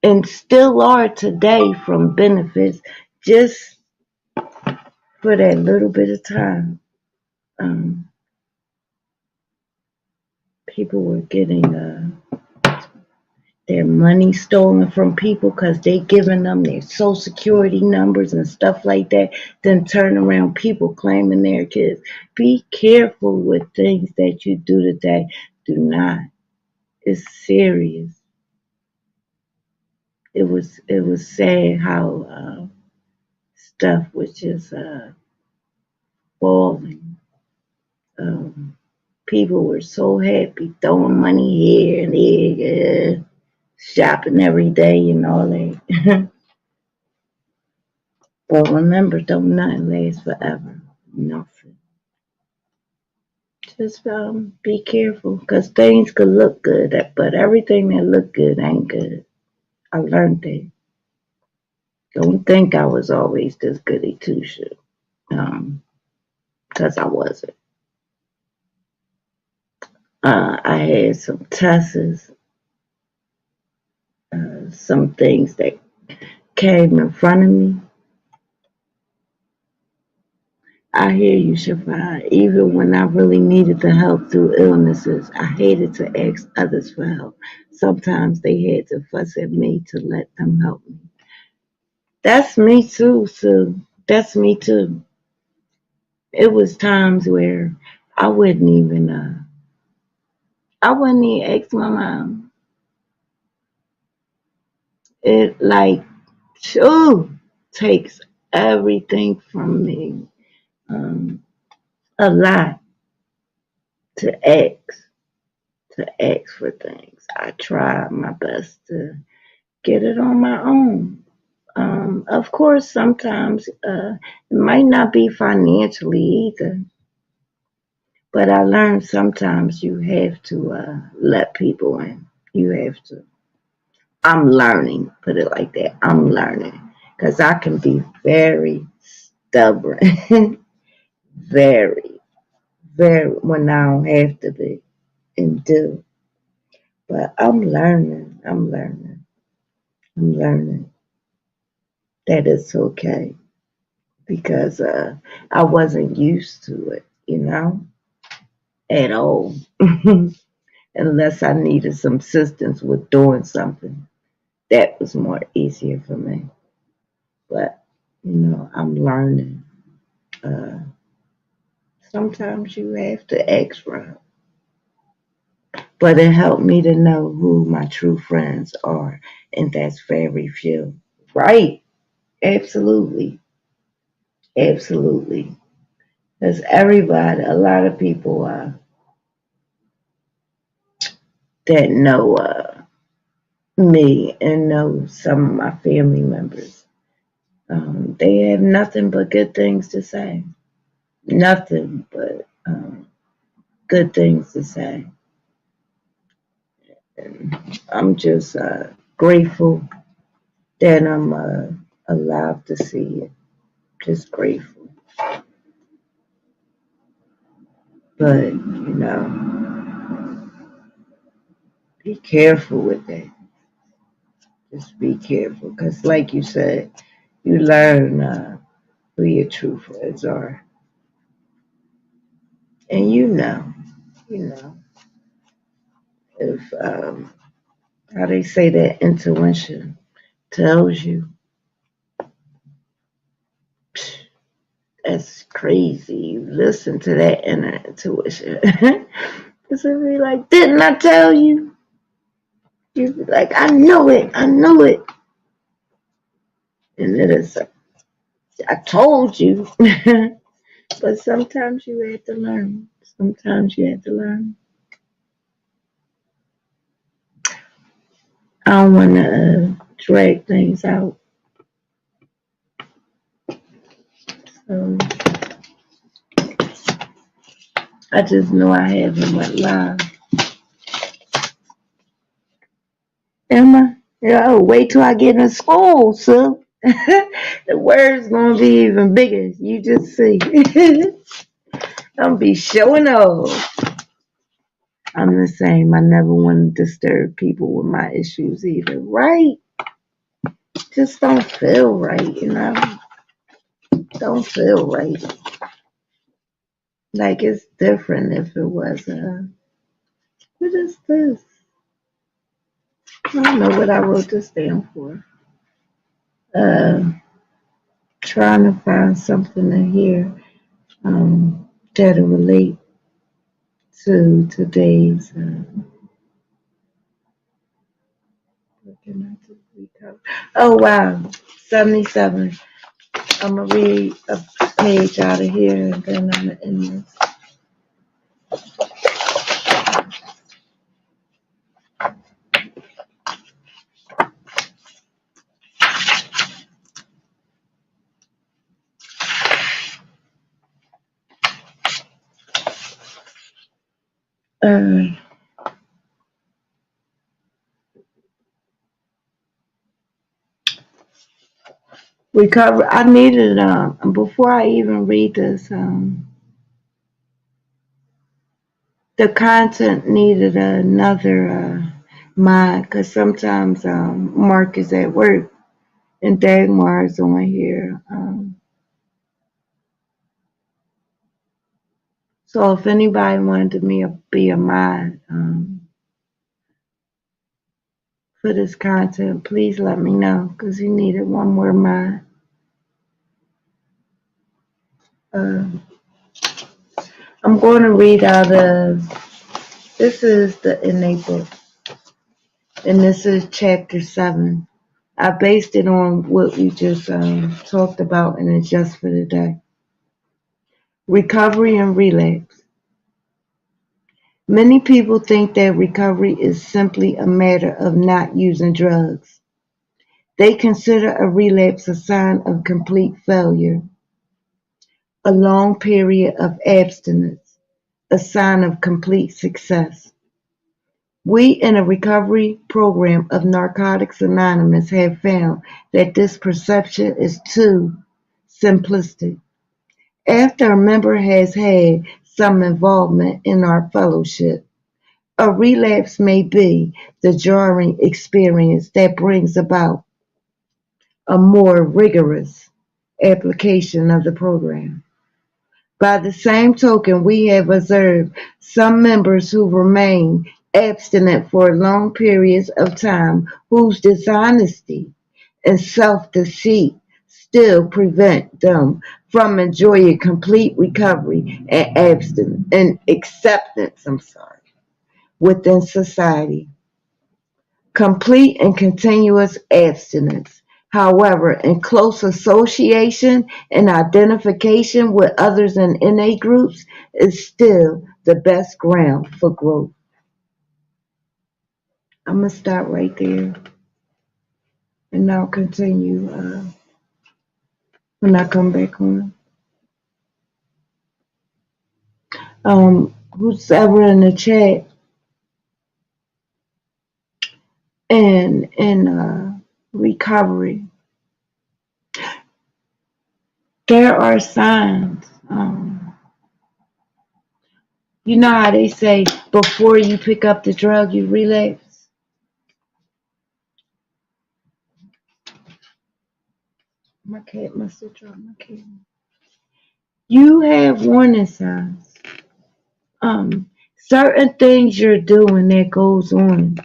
and still are today from benefits just for that little bit of time. Um, People were getting their money stolen from people because they giving them their social security numbers and stuff like that, then turn around people claiming their kids. Be careful with things that you do today. Do not. It's serious. It was sad how stuff was just falling. Um, People were so happy throwing money here and there, shopping every day and all that. But remember, don't nothing last forever. Nothing. Just be careful, cause things could look good, but everything that look good ain't good. I learned that. Don't think I was always this goody two shoes, cause I wasn't. I had some tests, some things that came in front of me. I hear you, Shafai. Even when I really needed the help through illnesses, I hated to ask others for help. Sometimes they had to fuss at me to let them help me. That's me too, Sue. That's me too. It was times where I wouldn't even I wouldn't even ask my mom. It like shoo takes everything from me. Um, a lot to ask for things. I try my best to get it on my own. Of course, sometimes it might not be financially either, but I learned sometimes you have to let people in. You have to. I'm learning, put it like that. I'm learning because I can be very stubborn, very, very, when I don't have to be and do. But I'm learning. I'm learning. I'm learning that it's okay because I wasn't used to it, at all. Unless I needed some assistance with doing something. That was more easier for me. But, I'm learning. Uh, Sometimes you have to ask for help. But it helped me to know who my true friends are, and that's very few. Right. Absolutely. Absolutely. Because everybody, a lot of people that know me and know some of my family members, they have nothing but good things to say. Nothing but good things to say. And I'm just grateful that I'm allowed to see it. Just grateful. But, be careful with that. Just be careful. Because, like you said, you learn who your true friends are. And you know, if, how they say that intuition tells you, that's crazy. You listen to that inner intuition. Because it'll be like, didn't I tell you? You'd be like, I know it, I know it. And it is, I told you. But sometimes you have to learn. Sometimes you have to learn. I don't want to drag things out. So I just know I haven't went live. Am I? Yeah, wait till I get in school, so the word's gonna be even bigger. You just see. I'm be showing off. I'm the same. I never want to disturb people with my issues either. Right? just don't feel right, you know? Don't feel right. Like it's different if it was what is this? I don't know what I wrote this down for. Uh, trying to find something in here that'll relate to today's looking at the recovery. Oh wow, 77. I'm gonna read a page out of here and then I'm gonna end this. Uh, recover. I needed before I even read this. The content needed another mind because sometimes Mark is at work and Dagmar is on here. So if anybody wanted me to be a mod for this content, please let me know because he needed one more mod. Uh, I'm going to read out of, this is the innate book, and this is chapter 7. I based it on what we just talked about and it's just for today. Recovery and relapse. Many people think that recovery is simply a matter of not using drugs. They consider a relapse a sign of complete failure, a long period of abstinence, a sign of complete success. We in a recovery program of Narcotics Anonymous have found that this perception is too simplistic. After a member has had some involvement in our fellowship, a relapse may be the jarring experience that brings about a more rigorous application of the program. By the same token, we have observed some members who remain abstinent for long periods of time whose dishonesty and self-deceit still prevent them from enjoying complete recovery and abstinence and acceptance, within society. Complete and continuous abstinence, however, in close association and identification with others in NA groups, is still the best ground for growth. I'm going to stop right there and I'll continue when I come back on. Who's ever in the chat and in recovery, there are signs. You know how they say before you pick up the drug, you relapse? My cat must have dropped my camera. You have warning signs. Certain things you're doing that goes on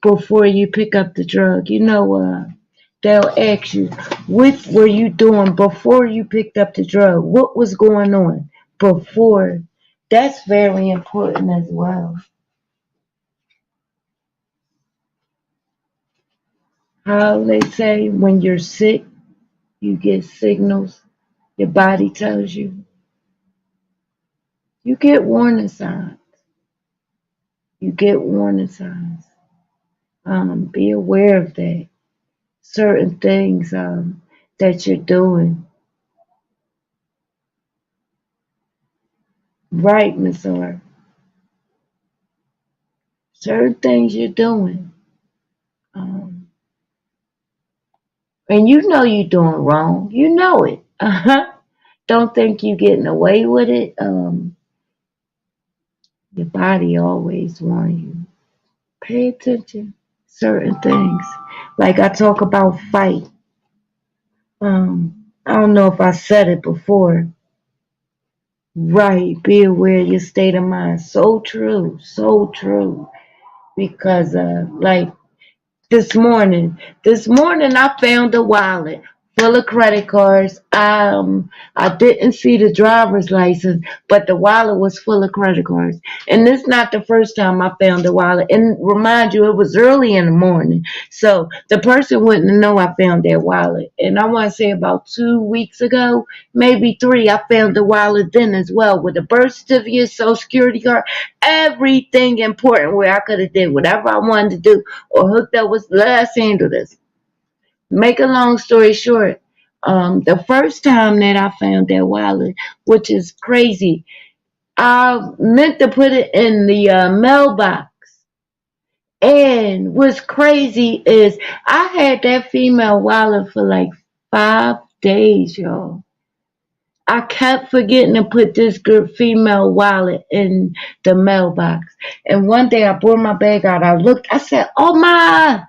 before you pick up the drug. They'll ask you, what were you doing before you picked up the drug? What was going on before? That's very important as well. How they say when you're sick, you get signals. Your body tells you. You get warning signs. You get warning signs. Be aware of that. Certain things that you're doing. Right, Miss R. Certain things you're doing. Um, and you know you're doing wrong. You know it. Don't think you're getting away with it. Your body always warns you. Pay attention. certain things. Like I talk about fight. I don't know if I said it before. Right, be aware of your state of mind. So true, so true. Because like this morning I found a wallet full of credit cards. I didn't see the driver's license, but the wallet was full of credit cards. And this is not the first time I found a wallet. And remind you, it was early in the morning, so the person wouldn't know I found that wallet. And I want to say about 2 weeks ago, maybe three, I found the wallet then as well with a birth certificate, social security card, everything important where I could have did whatever I wanted to do or hooked up with. Let's handle this. Make a long story short, the first time that I found that wallet, which is crazy, I meant to put it in the mailbox. And what's crazy is I had that female wallet for like 5 days, y'all. I kept forgetting to put this good female wallet in the mailbox. And one day I brought my bag out. I looked, I said, oh my,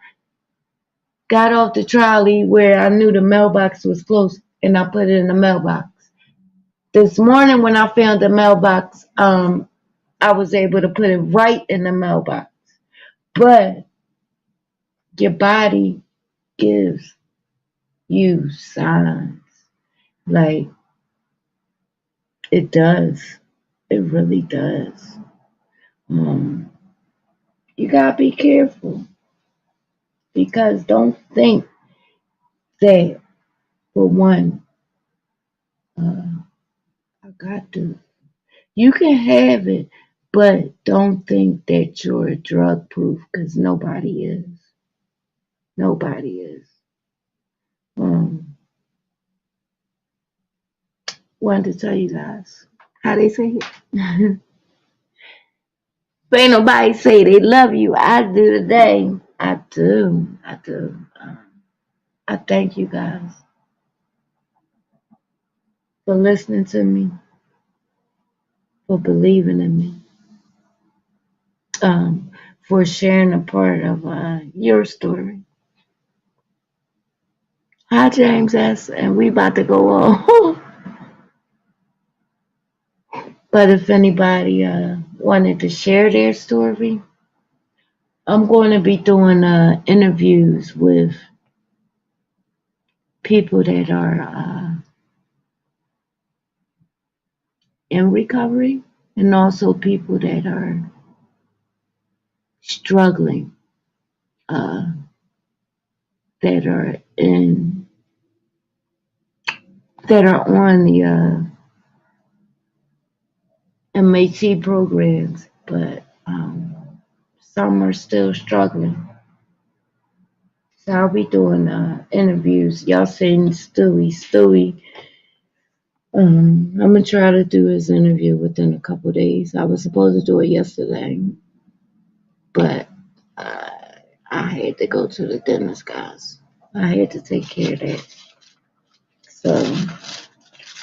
got off the trolley where I knew the mailbox was close and I put it in the mailbox. This morning when I found the mailbox, I was able to put it right in the mailbox. But your body gives you signs. Like it does. It really does. Um, you gotta be careful because don't think that for one, I got to. You can have it, but don't think that you're drug proof because nobody is. Nobody is. Um, Wanted to tell you guys how they say it. But ain't nobody say they love you. I do today. I do. I do. I thank you guys for listening to me, for believing in me, for sharing a part of your story. Hi, James S. And we about to go on. But if anybody wanted to share their story, I'm going to be doing interviews with people that are in recovery and also people that are struggling, uh, that are in that are on the MAT programs, but some are still struggling. So I'll be doing interviews. Y'all seen Stewie. Stewie. I'm gonna try to do his interview within a couple days. I was supposed to do it yesterday, but uh, I had to go to the dentist, guys. I had to take care of that. So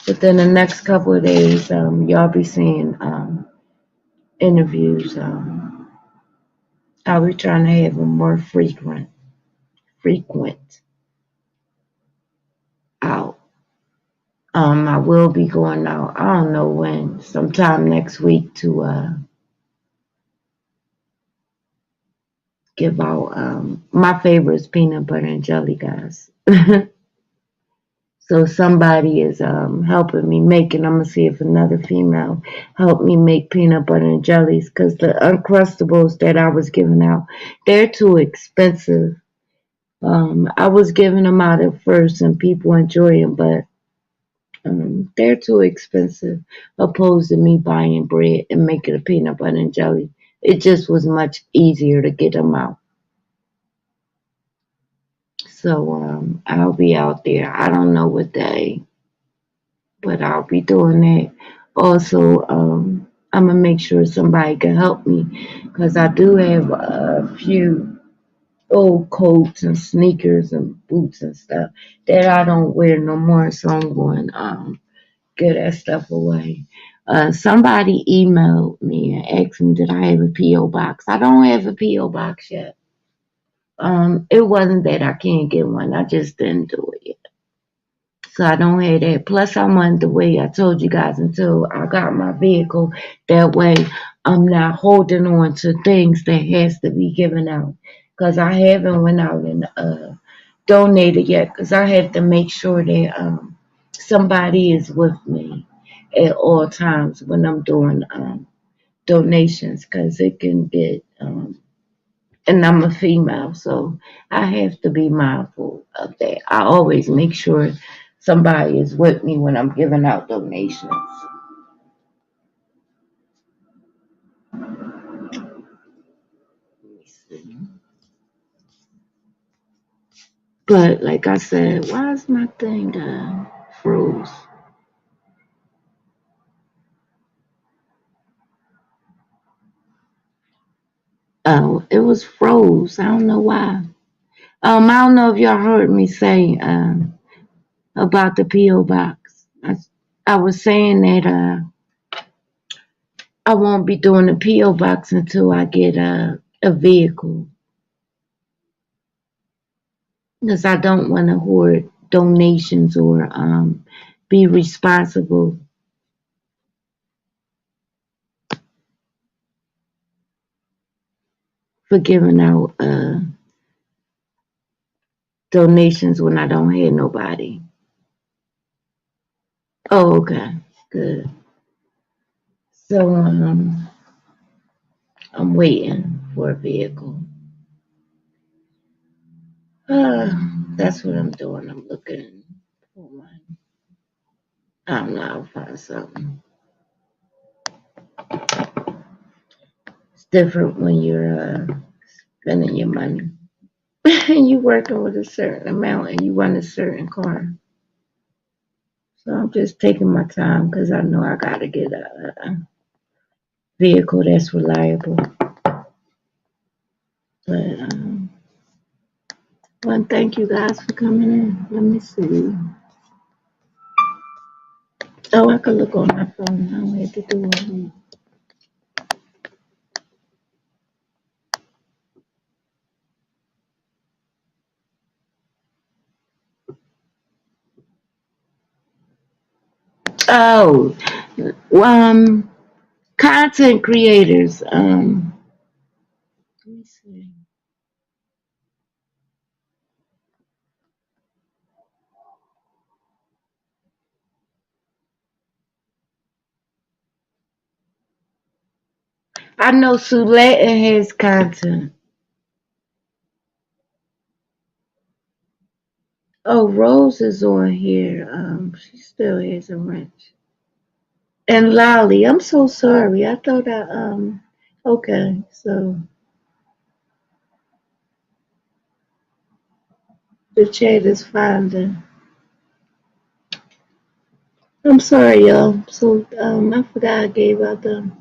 within the next couple of days, y'all be seeing interviews. I'll be trying to have them more frequent out. I will be going out. I don't know when, sometime next week to give out. My favorite is peanut butter and jelly, guys. So somebody is helping me make it. I'm gonna see if another female help me make peanut butter and jellies because the Uncrustables that I was giving out, they're too expensive. I was giving them out at first and people enjoy them, but they're too expensive opposed to me buying bread and making a peanut butter and jelly. It just was much easier to get them out. So I'll be out there. I don't know what day, but I'll be doing that. Also, I'm gonna make sure somebody can help me because I do have a few old coats and sneakers and boots and stuff that I don't wear no more. So I'm going get that stuff away. Somebody emailed me and asked me did I have a PO box. I don't have a PO box yet. It wasn't that I can't get one. I just didn't do it yet. So I don't have that. Plus, I wanted to wait. I told you guys until I got my vehicle. That way, I'm not holding on to things that has to be given out. Cause I haven't went out and donated yet. Cause I have to make sure that somebody is with me at all times when I'm doing donations. Cause it can get and I'm a female, so I have to be mindful of that. I always make sure somebody is with me when I'm giving out donations. Let me see. But like I said, why is my thing froze? Oh, it was froze. I don't know why. I don't know if y'all heard me say about the PO box. I was saying that I won't be doing the PO box until I get a vehicle. Because I don't want to hoard donations or be responsible for giving out donations when I don't have nobody. Oh, okay, good. So I'm waiting for a vehicle. Uh, that's what I'm doing. I'm looking for one. I don't know. I'll find something. It's different when you're spending your money. And you working with a certain amount and you want a certain car. So I'm just taking my time because I know I got to get a vehicle that's reliable. But well, thank you guys for coming in. Let me see. Oh, I could look on my phone. I don't have to do it. Oh, um, content creators. Let me see. I know Suletta has content. Oh, Rose is on here. She still has a wrench. And Lolly, I'm so sorry. I thought I okay, so the chat is finding. I'm sorry, y'all. So I forgot I gave out the.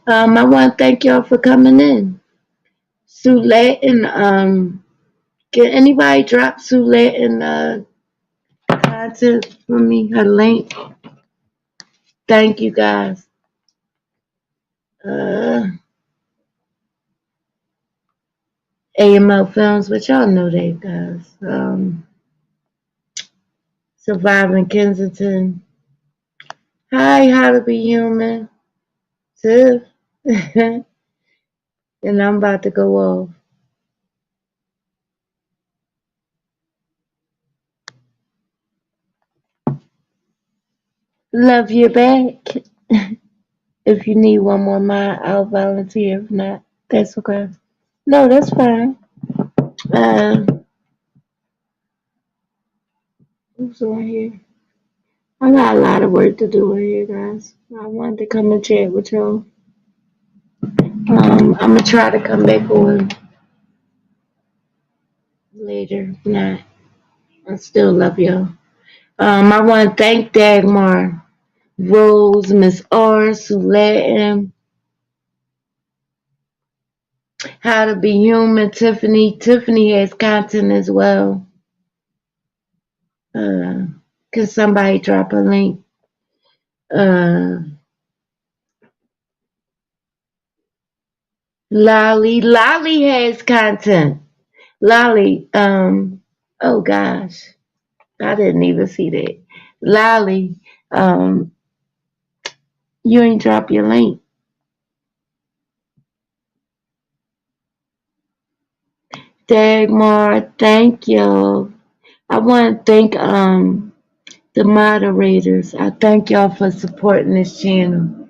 I want to thank y'all for coming in. Sulette and can anybody drop Sulette in content for me? Her link. Thank you guys. Uh, AML Films, but y'all know that guys. Surviving Kensington. Hi, How to Be Human. Tiff. And I'm about to go off. Love you back. If you need one more mind, I'll volunteer. If not, that's okay. No, that's fine. Uh, who's on here? I got a lot of work to do in here, guys. I wanted to come and chat with y'all. I'm gonna try to come back on later. If not, I still love y'all. I want to thank Dagmar, Rose, Miss R, Sulatin, How to Be Human, Tiffany. Tiffany has content as well. Uh, can somebody drop a link? Uh, Lolly has content. Lolly, oh gosh, I didn't even see that. Lolly, um, you ain't drop your link. Dagmar, thank you. I want to thank the moderators. I thank y'all for supporting this channel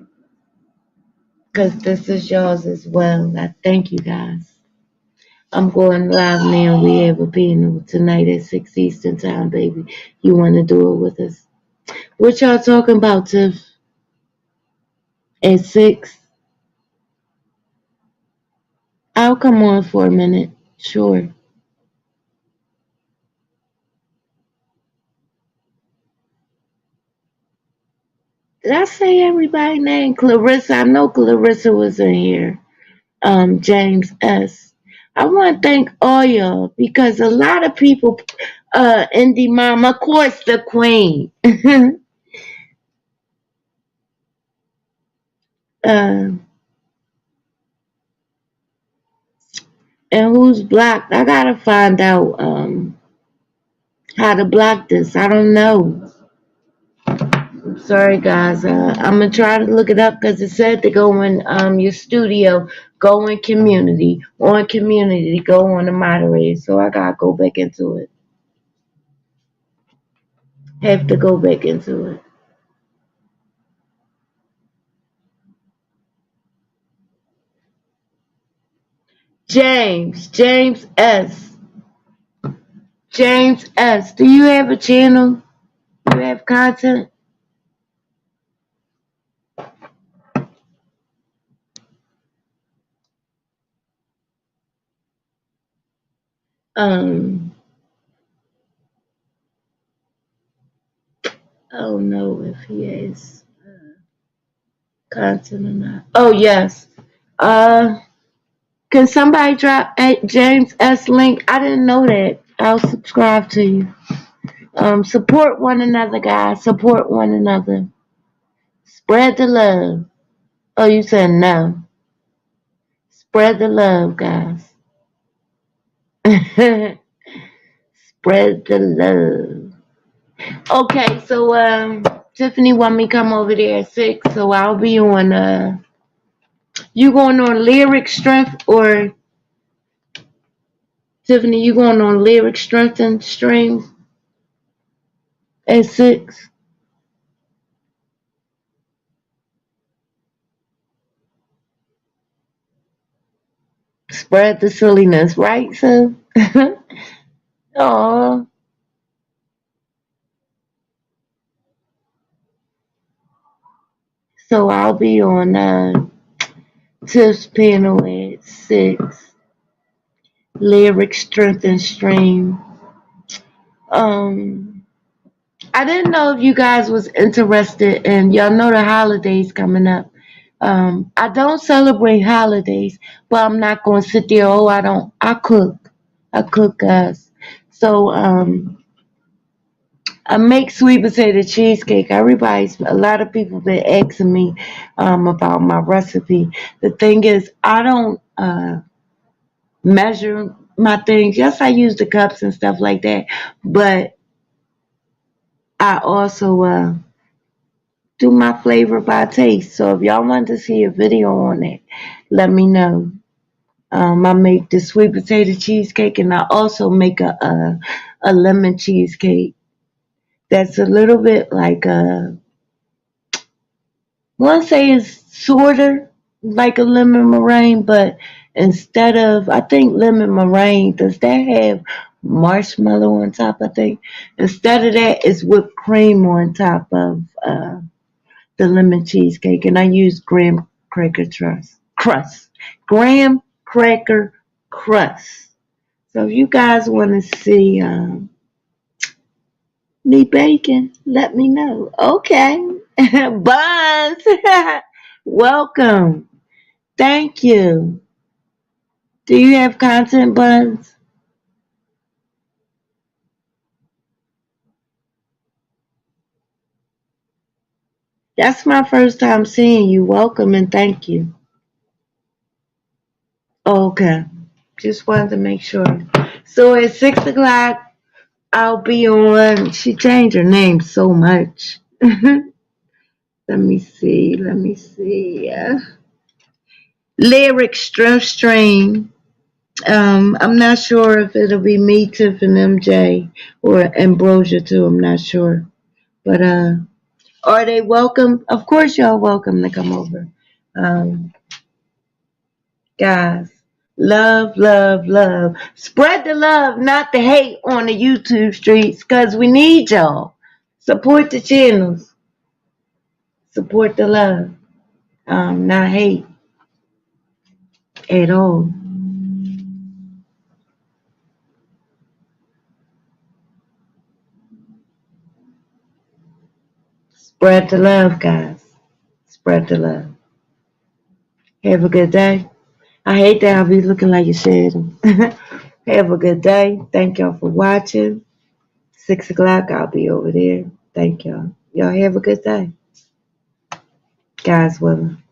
because this is yours as well. I thank you guys. I'm going live now. We have a panel tonight at 6 Eastern Time, baby. You want to do it with us? What y'all talking about, Tiff? At 6? I'll come on for a minute. Sure. Did I say everybody's name? Clarissa. I know Clarissa was in here. James S. I want to thank all y'all because a lot of people, Indie Mom, of course, the Queen. uh, and who's blocked? I gotta find out how to block this. I don't know. I'm sorry, guys. I'm gonna try to look it up because it said to go in your studio, go in community, on community, go on the moderator. So I gotta go back into it. Have to go back into it. James S. James S. Do you have a channel? Do you have content? Um, I don't know if he has content or not. Oh yes. Uh, can somebody drop a James S link? I didn't know that. I'll subscribe to you. Support one another, guys. Support one another. Spread the love. Oh, you said no. Spread the love, guys. Spread the love. Okay, so Tiffany want me to come over there at 6, so I'll be on you going on lyric strength or Tiffany, you going on lyric strength and streams at 6? Spread the silliness, right? So oh, so I'll be on Tiff's panel at 6. Lyric strength and stream. Um I didn't know if you guys was interested in y'all know the holidays coming up. I don't celebrate holidays, but I'm not gonna sit there, oh I don't I cook. I cook guys. So I make sweet potato cheesecake. A lot of people been asking me about my recipe. The thing is I don't measure my things. Yes, I use the cups and stuff like that, but I also do my flavor by taste. So if y'all want to see a video on it, let me know. I make the sweet potato cheesecake, and I also make a lemon cheesecake. That's a little bit like one say it's sorta like a lemon meringue, but instead of I think lemon meringue, does that have marshmallow on top? I think instead of that, it's whipped cream on top of the lemon cheesecake, and I use graham cracker crust, graham cracker crust. So if you guys want to see me baking, let me know. Okay, Buzz, welcome. Thank you. Do you have content, Buzz? That's my first time seeing you. Welcome and thank you. Okay. Just wanted to make sure. So at 6 o'clock, I'll be on. She changed her name so much. Let me see. Let me see. Lyric Strength Stream. I'm not sure if it'll be me, Tiff, and MJ, or Ambrosia too. I'm not sure. But are they welcome? Of course, y'all welcome to come over. Um, guys, love, love, love. Spread the love, not the hate on the YouTube streets, cause we need y'all. Support the channels. Support the love. Not hate at all. Spread the love, guys. Spread the love. Have a good day. I hate that I'll be looking like a shadow. Have a good day. Thank y'all for watching. 6 o'clock, I'll be over there. Thank y'all. Y'all have a good day. Guys willing.